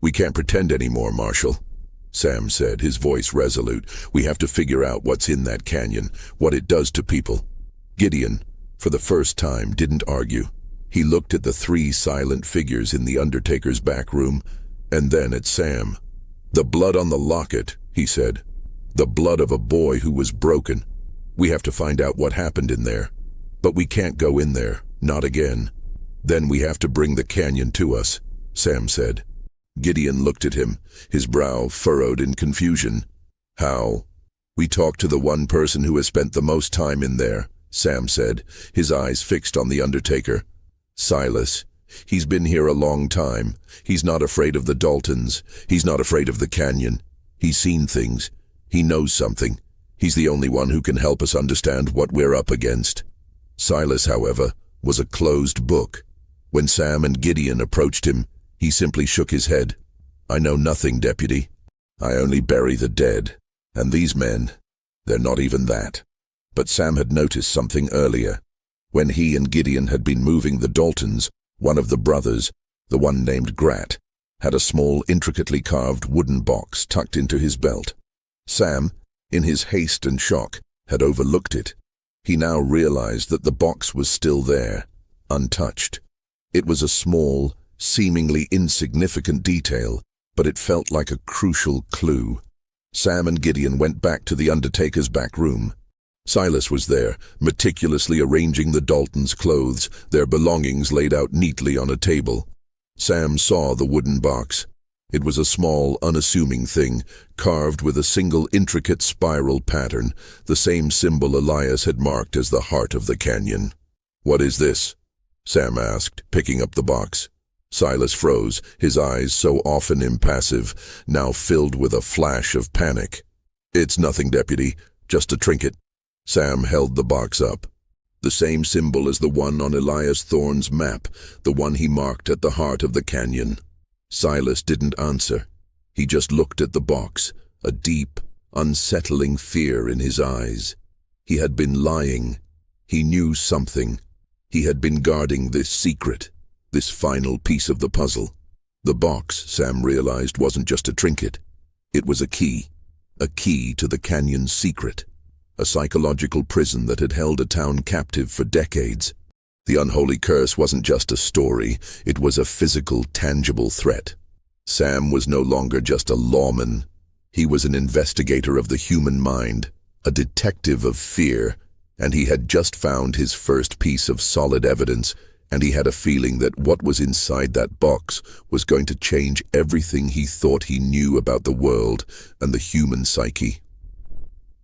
"We can't pretend anymore, Marshal," Sam said, his voice resolute. "We have to figure out what's in that canyon, what it does to people." Gideon, for the first time, didn't argue. He looked at the three silent figures in the undertaker's back room, and then at Sam. "The blood on the locket," he said. "The blood of a boy who was broken. We have to find out what happened in there. But we can't go in there, not again. Then we have to bring the canyon to us," Sam said. Gideon looked at him, his brow furrowed in confusion. "How?" "We talked to the one person who has spent the most time in there," Sam said, his eyes fixed on the undertaker. "Silas. He's been here a long time. He's not afraid of the Daltons. He's not afraid of the canyon. He's seen things. He knows something. He's the only one who can help us understand what we're up against." Silas, however, was a closed book. When Sam and Gideon approached him, he simply shook his head. "I know nothing, Deputy. I only bury the dead. And these men, they're not even that." But Sam had noticed something earlier. When he and Gideon had been moving the Daltons, one of the brothers, the one named Grat, had a small, intricately carved wooden box tucked into his belt. Sam, in his haste and shock, had overlooked it. He now realized that the box was still there, untouched. It was a small, seemingly insignificant detail, but it felt like a crucial clue. Sam and Gideon went back to the undertaker's back room. Silas was there, meticulously arranging the Daltons' clothes, their belongings laid out neatly on a table. Sam saw the wooden box. It was a small, unassuming thing, carved with a single intricate spiral pattern, the same symbol Elias had marked as the heart of the canyon. "What is this?" Sam asked, picking up the box. Silas froze, his eyes, so often impassive, now filled with a flash of panic. "It's nothing, Deputy, just a trinket." Sam held the box up. The same symbol as the one on Elias Thorne's map, the one he marked at the heart of the canyon. Silas didn't answer. He just looked at the box, a deep, unsettling fear in his eyes. He had been lying. He knew something. He had been guarding this secret, this final piece of the puzzle. The box, Sam realized, wasn't just a trinket. It was a key to the canyon's secret. A psychological prison that had held a town captive for decades. The unholy curse wasn't just a story, it was a physical, tangible threat. Sam was no longer just a lawman. He was an investigator of the human mind, a detective of fear, and he had just found his first piece of solid evidence, and he had a feeling that what was inside that box was going to change everything he thought he knew about the world and the human psyche.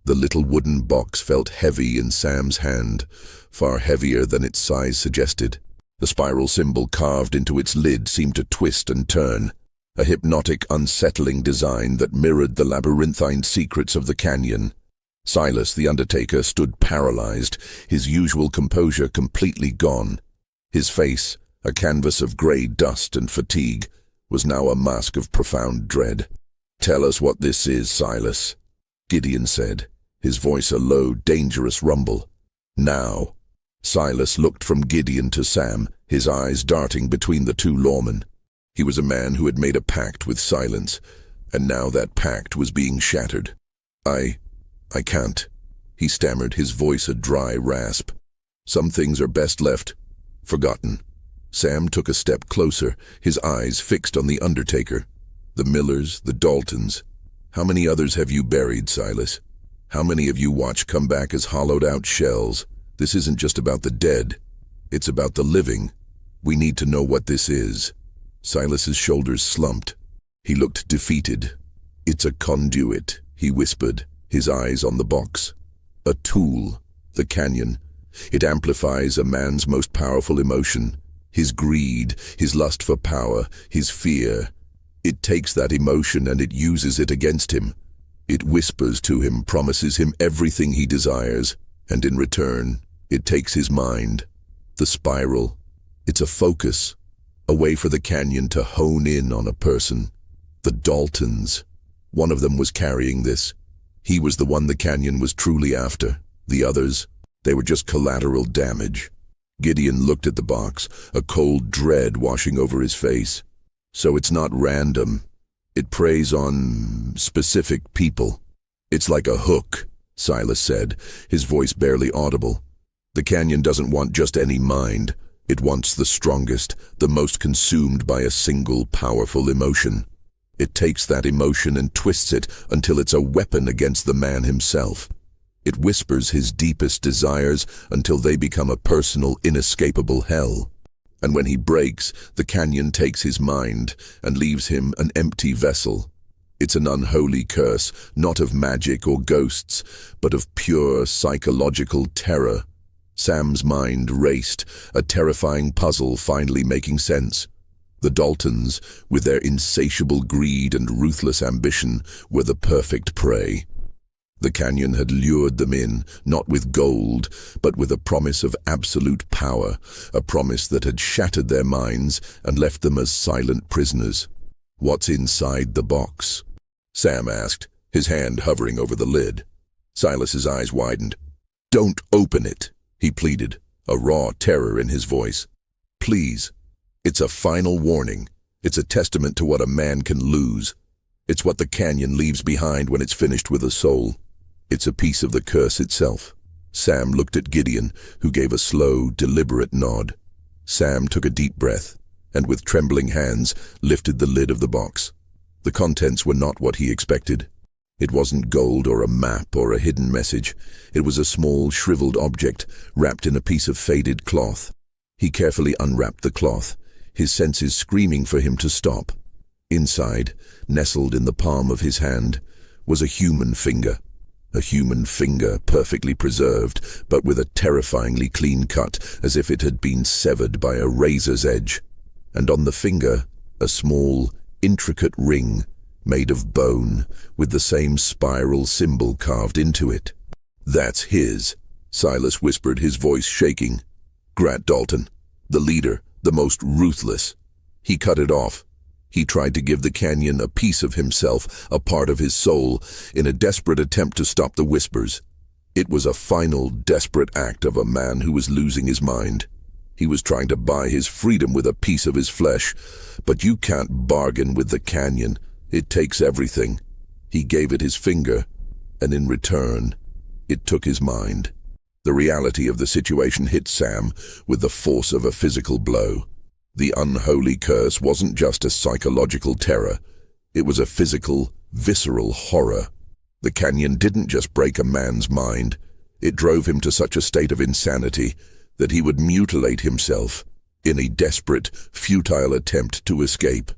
The little wooden box felt heavy in Sam's hand, far heavier than its size suggested. The spiral symbol carved into its lid seemed to twist and turn, a hypnotic, unsettling design that mirrored the labyrinthine secrets of the canyon. Silas, the undertaker, stood paralyzed, his usual composure completely gone. His face, a canvas of grey dust and fatigue, was now a mask of profound dread. "Tell us what this is, Silas," Gideon said, his voice a low, dangerous rumble. "Now." Silas looked from Gideon to Sam, his eyes darting between the two lawmen. He was a man who had made a pact with silence, and now that pact was being shattered. I can't," he stammered, his voice a dry rasp. "Some things are best left forgotten." Sam took a step closer, his eyes fixed on the undertaker. "The Millers, the Daltons. How many others have you buried, Silas? How many have you watched come back as hollowed-out shells? This isn't just about the dead. It's about the living. We need to know what this is." Silas's shoulders slumped. He looked defeated. "It's a conduit," he whispered, his eyes on the box. "A tool, the canyon. It amplifies a man's most powerful emotion, his greed, his lust for power, his fear. It takes that emotion and it uses it against him. It whispers to him, promises him everything he desires, and in return, it takes his mind. The spiral. It's a focus, a way for the canyon to hone in on a person. The Daltons. One of them was carrying this. He was the one the canyon was truly after. The others, they were just collateral damage." Gideon looked at the box, a cold dread washing over his face. "So it's not random. It preys on specific people." "It's like a hook," Silas said, his voice barely audible. "The canyon doesn't want just any mind. It wants the strongest, the most consumed by a single powerful emotion. It takes that emotion and twists it until it's a weapon against the man himself. It whispers his deepest desires until they become a personal, inescapable hell. And when he breaks, the canyon takes his mind and leaves him an empty vessel. It's an unholy curse, not of magic or ghosts, but of pure psychological terror." Sam's mind raced, a terrifying puzzle finally making sense. The Daltons, with their insatiable greed and ruthless ambition, were the perfect prey. The canyon had lured them in, not with gold, but with a promise of absolute power, a promise that had shattered their minds and left them as silent prisoners. "What's inside the box?" Sam asked, his hand hovering over the lid. Silas's eyes widened. "Don't open it," he pleaded, a raw terror in his voice. "Please. It's a final warning. It's a testament to what a man can lose. It's what the canyon leaves behind when it's finished with a soul. It's a piece of the curse itself." Sam looked at Gideon, who gave a slow, deliberate nod. Sam took a deep breath, and with trembling hands lifted the lid of the box. The contents were not what he expected. It wasn't gold or a map or a hidden message. It was a small, shriveled object wrapped in a piece of faded cloth. He carefully unwrapped the cloth, his senses screaming for him to stop. Inside, nestled in the palm of his hand, was a human finger. A human finger, perfectly preserved, but with a terrifyingly clean cut, as if it had been severed by a razor's edge. And on the finger, a small, intricate ring, made of bone, with the same spiral symbol carved into it. "That's his," Silas whispered, his voice shaking. "Grant Dalton, the leader, the most ruthless. He cut it off. He tried to give the canyon a piece of himself, a part of his soul, in a desperate attempt to stop the whispers. It was a final, desperate act of a man who was losing his mind. He was trying to buy his freedom with a piece of his flesh, but you can't bargain with the canyon. It takes everything. He gave it his finger, and in return, it took his mind." The reality of the situation hit Sam with the force of a physical blow. The unholy curse wasn't just a psychological terror. It was a physical, visceral horror. The canyon didn't just break a man's mind. It drove him to such a state of insanity that he would mutilate himself in a desperate, futile attempt to escape.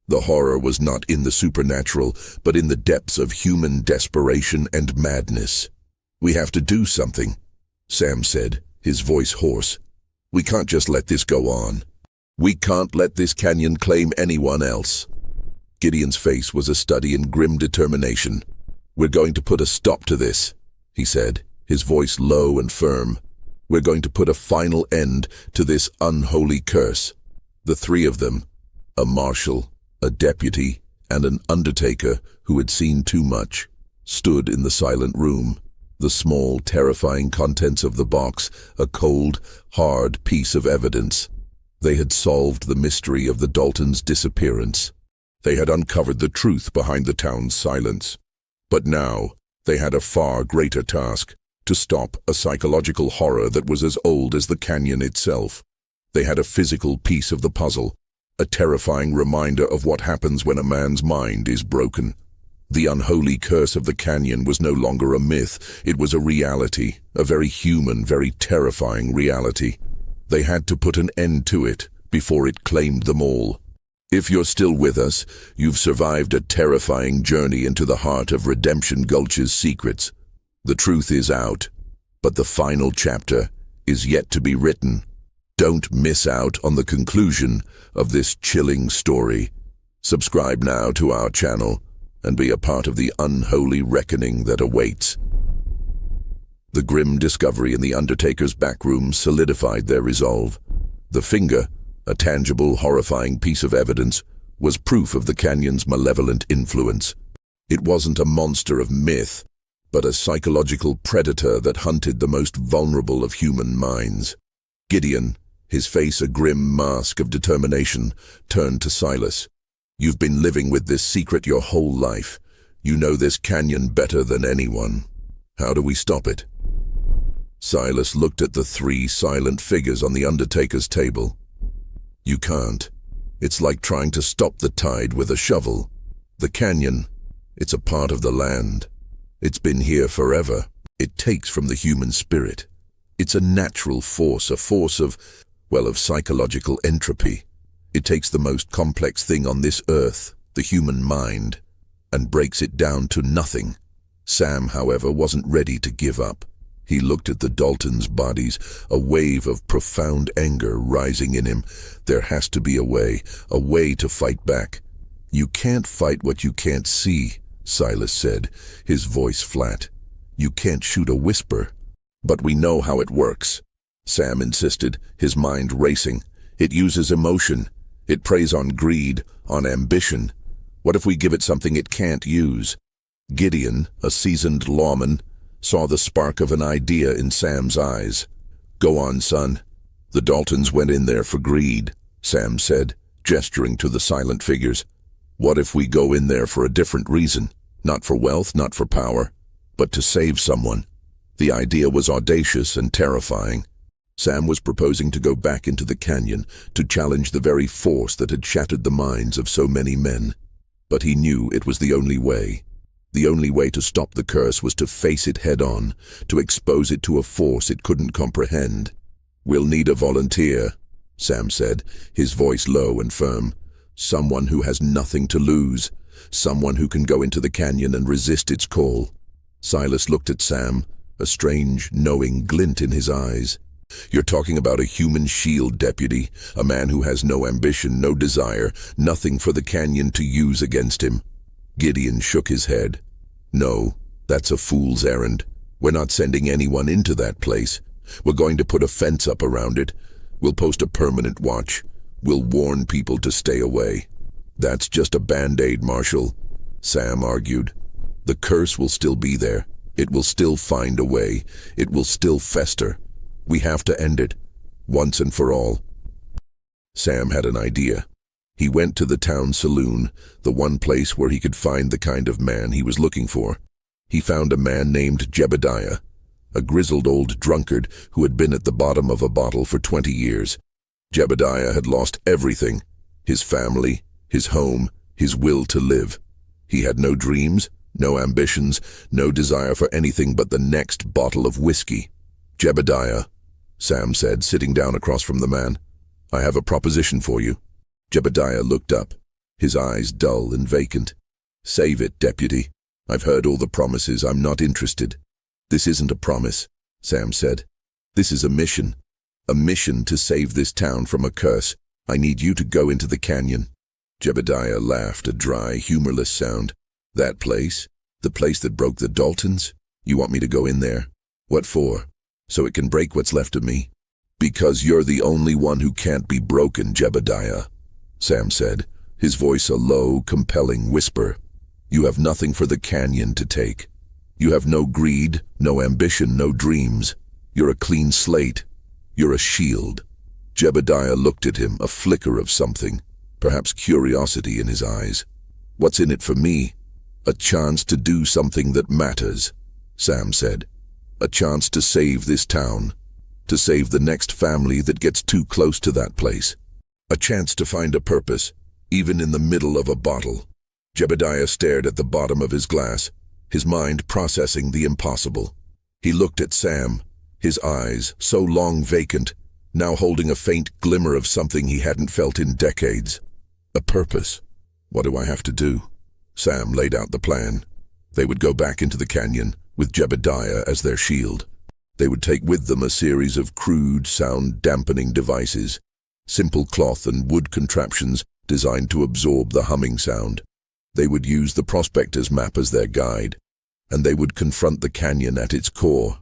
The horror was not in the supernatural, but in the depths of human desperation and madness. "We have to do something," Sam said, his voice hoarse. "We can't just let this go on. We can't let this canyon claim anyone else." Gideon's face was a study in grim determination. "We're going to put a stop to this," he said, his voice low and firm. We're going to put a final end to this unholy curse. The three of them, a marshal, a deputy, and an undertaker who had seen too much, stood in the silent room. The small, terrifying contents of the box, a cold, hard piece of evidence. They had solved the mystery of the Daltons' disappearance. They had uncovered the truth behind the town's silence. But now, they had a far greater task, to stop a psychological horror that was as old as the canyon itself. They had a physical piece of the puzzle, a terrifying reminder of what happens when a man's mind is broken. The unholy curse of the canyon was no longer a myth, it was a reality, a very human, very terrifying reality. They had to put an end to it before it claimed them all. If you're still with us, you've survived a terrifying journey into the heart of Redemption Gulch's secrets. The truth is out, but the final chapter is yet to be written. Don't miss out on the conclusion of this chilling story. Subscribe now to our channel and be a part of the unholy reckoning that awaits. The grim discovery in the Undertaker's back room solidified their resolve. The finger, a tangible, horrifying piece of evidence, was proof of the canyon's malevolent influence. It wasn't a monster of myth, but a psychological predator that hunted the most vulnerable of human minds. Gideon, his face a grim mask of determination, turned to Silas. You've been living with this secret your whole life. You know this canyon better than anyone. How do we stop it? Silas looked at the three silent figures on the Undertaker's table. You can't. It's like trying to stop the tide with a shovel. The canyon, it's a part of the land. It's been here forever. It takes from the human spirit. It's a natural force, a force of psychological entropy. It takes the most complex thing on this earth, the human mind, and breaks it down to nothing. Sam, however, wasn't ready to give up. He looked at the Daltons' bodies, a wave of profound anger rising in him. There has to be a way to fight back. You can't fight what you can't see, Silas said, his voice flat. You can't shoot a whisper. But we know how it works, Sam insisted, his mind racing. It uses emotion. It preys on greed, on ambition. What if we give it something it can't use? Gideon, a seasoned lawman, saw the spark of an idea in Sam's eyes. Go on, son. The Daltons went in there for greed, Sam said, gesturing to the silent figures. What if we go in there for a different reason? Not for wealth, not for power, but to save someone. The idea was audacious and terrifying. Sam was proposing to go back into the canyon, to challenge the very force that had shattered the minds of so many men. But he knew it was the only way. The only way to stop the curse was to face it head-on, to expose it to a force it couldn't comprehend. We'll need a volunteer, Sam said, his voice low and firm. Someone who has nothing to lose. Someone who can go into the canyon and resist its call. Silas looked at Sam, a strange, knowing glint in his eyes. You're talking about a human shield deputy, a man who has no ambition, no desire, nothing for the canyon to use against him. Gideon shook his head. No, that's a fool's errand. We're not sending anyone into that place. We're going to put a fence up around it. We'll post a permanent watch. We'll warn people to stay away. That's just a band-aid, Marshal, Sam argued. The curse will still be there. It will still find a way. It will still fester. We have to end it, once and for all. Sam had an idea. He went to the town saloon, the one place where he could find the kind of man he was looking for. He found a man named Jebediah, a grizzled old drunkard who had been at the bottom of a bottle for 20 years. Jebediah had lost everything, his family, his home, his will to live. He had no dreams, no ambitions, no desire for anything but the next bottle of whiskey. Jebediah, Sam said, sitting down across from the man. I have a proposition for you. Jebediah looked up, his eyes dull and vacant. Save it, deputy. I've heard all the promises. I'm not interested. This isn't a promise, Sam said. This is a mission. A mission to save this town from a curse. I need you to go into the canyon. Jebediah laughed, a dry, humorless sound. That place? The place that broke the Daltons? You want me to go in there? What for? so it can break what's left of me. Because you're the only one who can't be broken, Jebediah, Sam said, his voice a low, compelling whisper. You have nothing for the canyon to take. You have no greed, no ambition, no dreams. You're a clean slate. You're a shield. Jebediah looked at him, a flicker of something, perhaps curiosity in his eyes. What's in it for me? A chance to do something that matters, Sam said. A chance to save this town, to save the next family that gets too close to that place. A chance to find a purpose, even in the middle of a bottle. Jebediah stared at the bottom of his glass, his mind processing the impossible. He looked at Sam, his eyes, so long vacant, now holding a faint glimmer of something he hadn't felt in decades. A purpose. What do I have to do? Sam laid out the plan. They would go back into the canyon, with Jebediah as their shield. They would take with them a series of crude, sound-dampening devices, simple cloth and wood contraptions designed to absorb the humming sound. They would use the prospector's map as their guide, and they would confront the canyon at its core,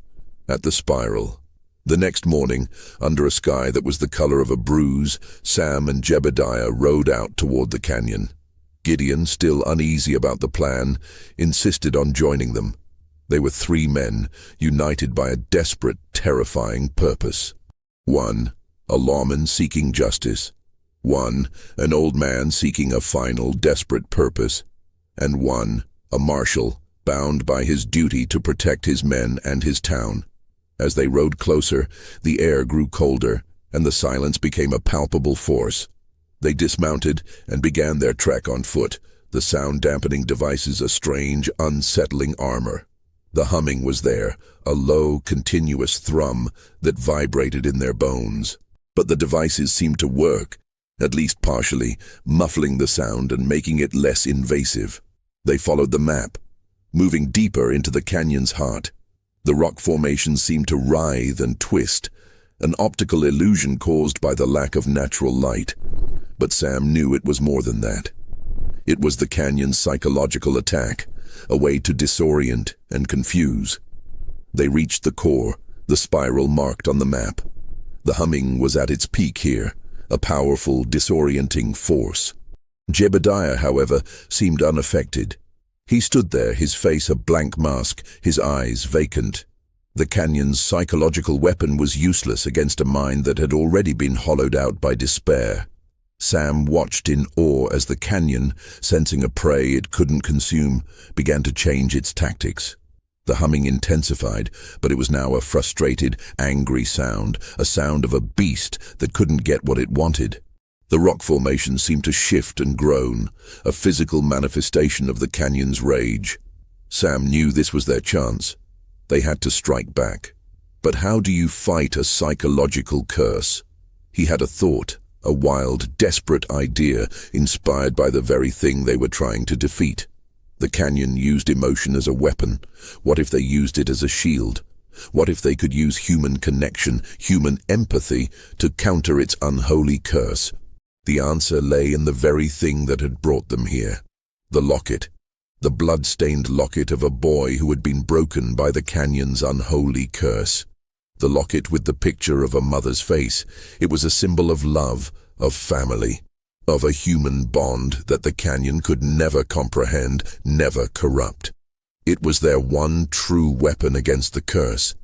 at the spiral. The next morning, under a sky that was the color of a bruise, Sam and Jebediah rode out toward the canyon. Gideon, still uneasy about the plan, insisted on joining them. They were 3 men, united by a desperate, terrifying purpose. 1, a lawman seeking justice. 1, an old man seeking a final, desperate purpose. And 1, a marshal, bound by his duty to protect his men and his town. As they rode closer, the air grew colder, and the silence became a palpable force. They dismounted and began their trek on foot, the sound-dampening devices a strange, unsettling armor. The humming was there, a low, continuous thrum that vibrated in their bones. But the devices seemed to work, at least partially, muffling the sound and making it less invasive. They followed the map, moving deeper into the canyon's heart. The rock formations seemed to writhe and twist, an optical illusion caused by the lack of natural light. But Sam knew it was more than that. It was the canyon's psychological attack, a way to disorient and confuse. They reached the core, the spiral marked on the map. The humming was at its peak here, a powerful, disorienting force. Jebediah, however, seemed unaffected. He stood there, his face a blank mask, his eyes vacant. The canyon's psychological weapon was useless against a mind that had already been hollowed out by despair. Sam watched in awe as the canyon, sensing a prey it couldn't consume, began to change its tactics. The humming intensified, but it was now a frustrated, angry sound, a sound of a beast that couldn't get what it wanted. The rock formation seemed to shift and groan, a physical manifestation of the canyon's rage. Sam knew this was their chance. They had to strike back. But how do you fight a psychological curse? He had a thought, a wild, desperate idea inspired by the very thing they were trying to defeat. The canyon used emotion as a weapon. What if they used it as a shield? What if they could use human connection, human empathy, to counter its unholy curse? The answer lay in the very thing that had brought them here. The locket. The blood-stained locket of a boy who had been broken by the canyon's unholy curse. The locket with the picture of a mother's face. It was a symbol of love, of family, of a human bond that the canyon could never comprehend, never corrupt. It was their one true weapon against the curse.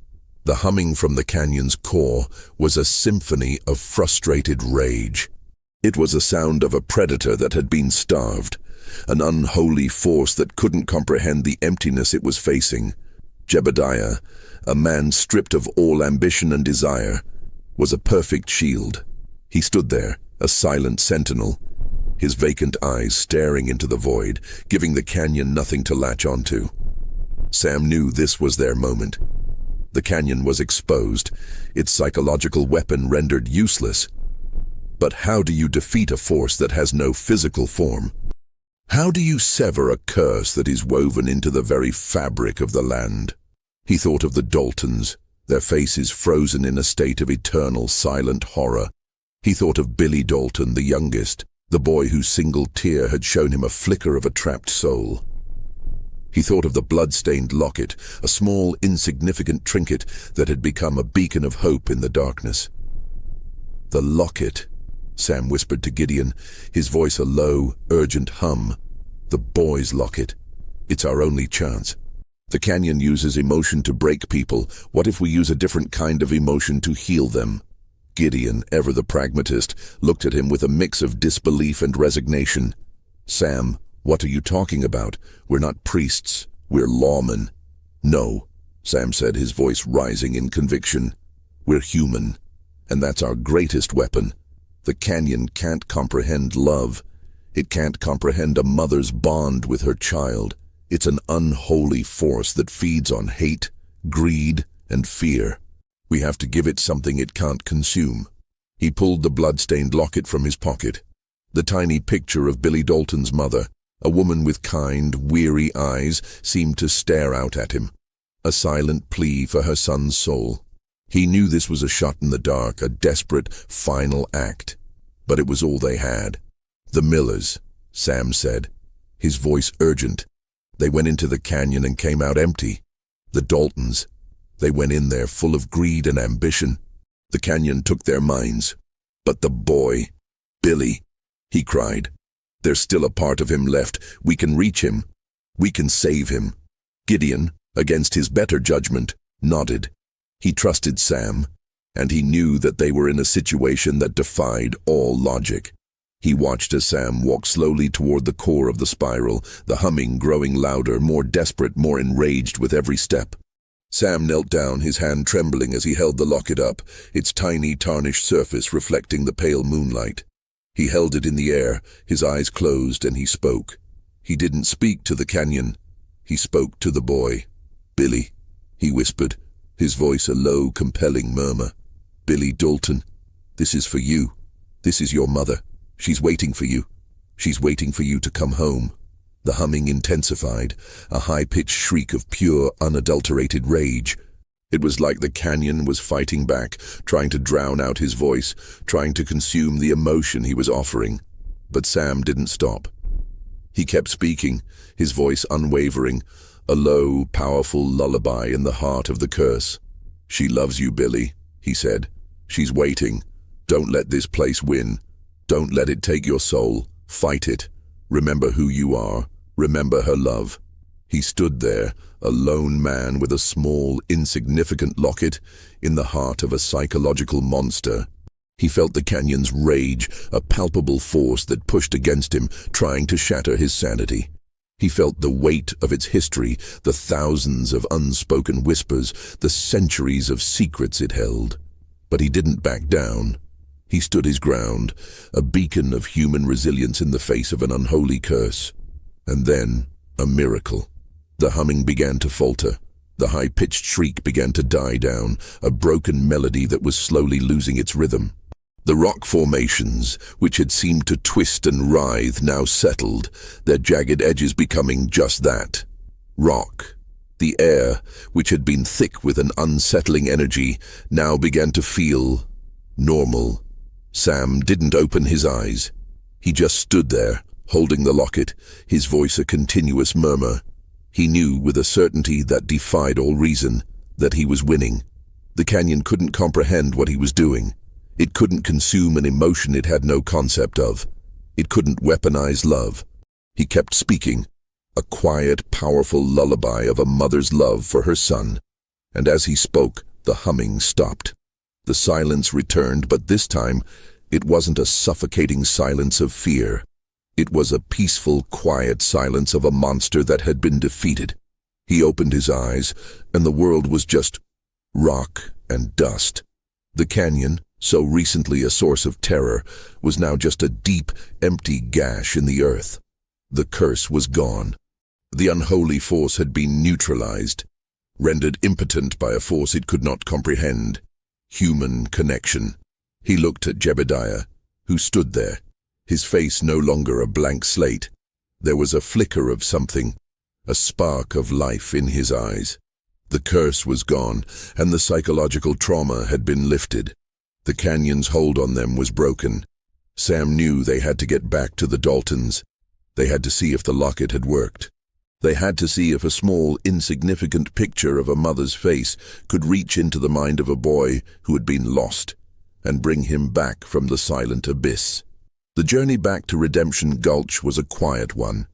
The humming from the canyon's core was a symphony of frustrated rage. It was a sound of a predator that had been starved, an unholy force that couldn't comprehend the emptiness it was facing. Jebediah, a man stripped of all ambition and desire, was a perfect shield. He stood there, a silent sentinel, his vacant eyes staring into the void, giving the canyon nothing to latch onto. Sam knew this was their moment. The canyon was exposed, its psychological weapon rendered useless. But how do you defeat a force that has no physical form? How do you sever a curse that is woven into the very fabric of the land? He thought of the Daltons, their faces frozen in a state of eternal silent horror. He thought of Billy Dalton, the youngest, the boy whose single tear had shown him a flicker of a trapped soul. He thought of the blood-stained locket, a small, insignificant trinket that had become a beacon of hope in the darkness. "The locket," Sam whispered to Gideon, his voice a low, urgent hum. "The boy's locket. It's our only chance. The canyon uses emotion to break people. What if we use a different kind of emotion to heal them?" Gideon, ever the pragmatist, looked at him with a mix of disbelief and resignation. "Sam, what are you talking about? We're not priests. We're lawmen." "No," Sam said, his voice rising in conviction. "We're human, and that's our greatest weapon. The canyon can't comprehend love. It can't comprehend a mother's bond with her child. It's an unholy force that feeds on hate, greed, and fear. We have to give it something it can't consume." He pulled the blood-stained locket from his pocket. The tiny picture of Billy Dalton's mother, a woman with kind, weary eyes, seemed to stare out at him, a silent plea for her son's soul. He knew this was a shot in the dark, a desperate, final act. But it was all they had. "The Millers," Sam said, his voice urgent. "They went into the canyon and came out empty. The Daltons, they went in there full of greed and ambition. The canyon took their minds. But the boy, Billy," he cried. "There's still a part of him left. We can reach him. We can save him." Gideon, against his better judgment, nodded. He trusted Sam, and he knew that they were in a situation that defied all logic. He watched as Sam walked slowly toward the core of the spiral, the humming growing louder, more desperate, more enraged with every step. Sam knelt down, his hand trembling as he held the locket up, its tiny, tarnished surface reflecting the pale moonlight. He held it in the air, his eyes closed, and he spoke. He didn't speak to the canyon. He spoke to the boy. "Billy," he whispered, his voice a low, compelling murmur. "Billy Dalton, this is for you. This is your mother. She's waiting for you. She's waiting for you to come home." The humming intensified, a high-pitched shriek of pure, unadulterated rage. It was like the canyon was fighting back, trying to drown out his voice, trying to consume the emotion he was offering. But Sam didn't stop. He kept speaking, his voice unwavering, a low, powerful lullaby in the heart of the curse. "She loves you, Billy," he said. "She's waiting. Don't let this place win. Don't let it take your soul. Fight it. Remember who you are. Remember her love." He stood there, a lone man with a small, insignificant locket in the heart of a psychological monster. He felt the canyon's rage, a palpable force that pushed against him, trying to shatter his sanity. He felt the weight of its history, the thousands of unspoken whispers, the centuries of secrets it held. But he didn't back down. He stood his ground, a beacon of human resilience in the face of an unholy curse. And then, a miracle. The humming began to falter. The high-pitched shriek began to die down, a broken melody that was slowly losing its rhythm. The rock formations, which had seemed to twist and writhe, now settled, their jagged edges becoming just that. Rock. The air, which had been thick with an unsettling energy, now began to feel normal. Sam didn't open his eyes. He just stood there, holding the locket, his voice a continuous murmur. He knew with a certainty that defied all reason that he was winning. The canyon couldn't comprehend what he was doing. It couldn't consume an emotion it had no concept of. It couldn't weaponize love. He kept speaking, a quiet, powerful lullaby of a mother's love for her son. And as he spoke, the humming stopped. The silence returned, but this time, it wasn't a suffocating silence of fear. It was a peaceful, quiet silence of a monster that had been defeated. He opened his eyes, and the world was just rock and dust. The canyon, so recently a source of terror, was now just a deep, empty gash in the earth. The curse was gone. The unholy force had been neutralized, rendered impotent by a force it could not comprehend. Human connection. He looked at Jebediah, who stood there, his face no longer a blank slate. There was a flicker of something, a spark of life in his eyes. The curse was gone, and the psychological trauma had been lifted. The canyon's hold on them was broken. Sam knew they had to get back to the Daltons. They had to see if the locket had worked. They had to see if a small, insignificant picture of a mother's face could reach into the mind of a boy who had been lost and bring him back from the silent abyss. The journey back to Redemption Gulch was a quiet one.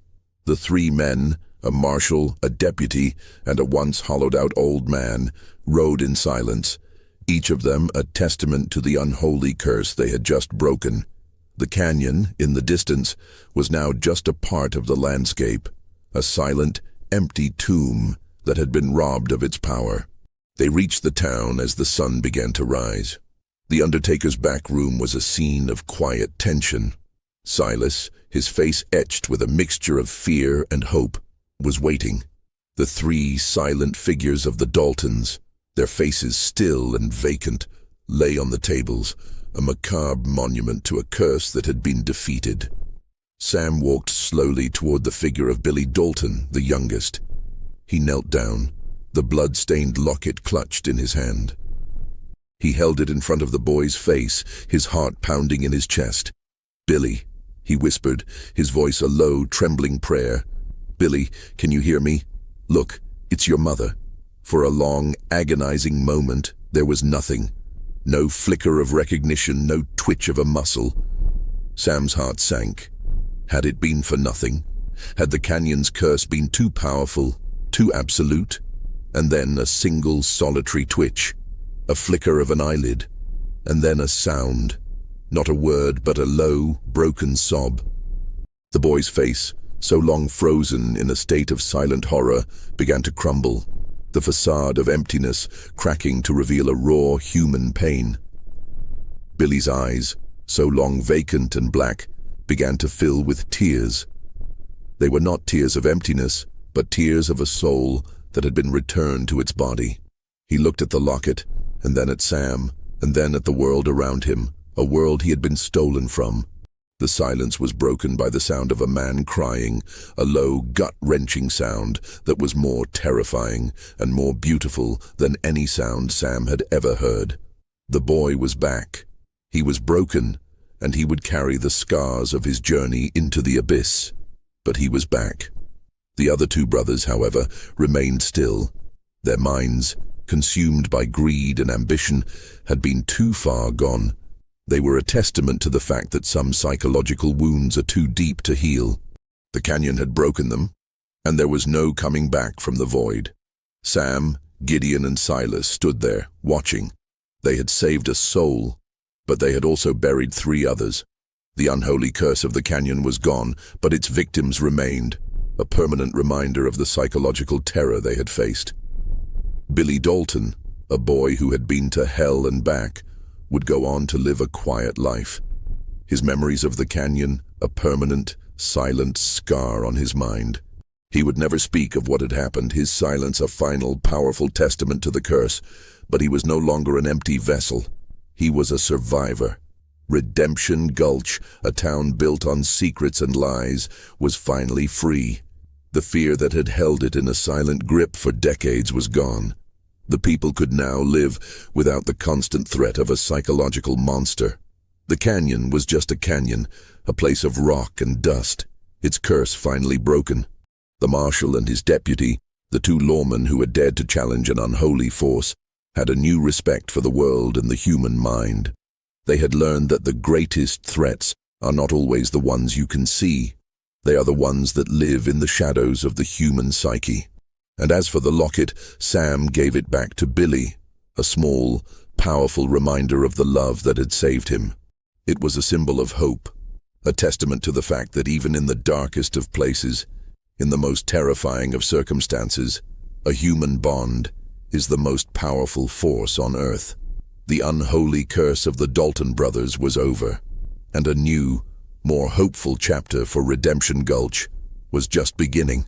The three men, a marshal, a deputy, and a once hollowed-out old man, rode in silence, each of them a testament to the unholy curse they had just broken. The canyon, in the distance, was now just a part of the landscape, a silent, empty tomb that had been robbed of its power. They reached the town as the sun began to rise. The undertaker's back room was a scene of quiet tension. Silas, his face etched with a mixture of fear and hope, was waiting. The three silent figures of the Daltons, their faces still and vacant, lay on the tables, a macabre monument to a curse that had been defeated. Sam walked slowly toward the figure of Billy Dalton, the youngest. He knelt down, the blood-stained locket clutched in his hand. He held it in front of the boy's face, his heart pounding in his chest. "Billy," he whispered, his voice a low, trembling prayer. "Billy, can you hear me? Look, it's your mother." For a long, agonizing moment, there was nothing. No flicker of recognition, no twitch of a muscle. Sam's heart sank. Had it been for nothing? Had the canyon's curse been too powerful, too absolute? And then a single, solitary twitch. A flicker of an eyelid, and then a sound. Not a word, but a low, broken sob. The boy's face, so long frozen in a state of silent horror, began to crumble, the facade of emptiness cracking to reveal a raw human pain. Billy's eyes, so long vacant and black, began to fill with tears. They were not tears of emptiness, but tears of a soul that had been returned to its body. He looked at the locket, and then at Sam, and then at the world around him, a world he had been stolen from. The silence was broken by the sound of a man crying, a low, gut-wrenching sound that was more terrifying and more beautiful than any sound Sam had ever heard. The boy was back. He was broken, and he would carry the scars of his journey into the abyss. But he was back. The other two brothers, however, remained still. Their minds, consumed by greed and ambition, had been too far gone. They were a testament to the fact that some psychological wounds are too deep to heal. The canyon had broken them, and there was no coming back from the void. Sam, Gideon, and Silas stood there, watching. They had saved a soul, but they had also buried three others. The unholy curse of the canyon was gone, but its victims remained, a permanent reminder of the psychological terror they had faced. Billy Dalton, a boy who had been to hell and back, would go on to live a quiet life. His memories of the canyon, a permanent, silent scar on his mind. He would never speak of what had happened, his silence a final, powerful testament to the curse, but he was no longer an empty vessel. He was a survivor. Redemption Gulch, a town built on secrets and lies, was finally free. The fear that had held it in a silent grip for decades was gone. The people could now live without the constant threat of a psychological monster. The canyon was just a canyon, a place of rock and dust, its curse finally broken. The marshal and his deputy, the two lawmen who had dared to challenge an unholy force, had a new respect for the world and the human mind. They had learned that the greatest threats are not always the ones you can see. They are the ones that live in the shadows of the human psyche. And as for the locket, Sam gave it back to Billy, a small, powerful reminder of the love that had saved him. It was a symbol of hope, a testament to the fact that even in the darkest of places, in the most terrifying of circumstances, a human bond is the most powerful force on earth. The unholy curse of the Dalton brothers was over, and a new, more hopeful chapter for Redemption Gulch was just beginning.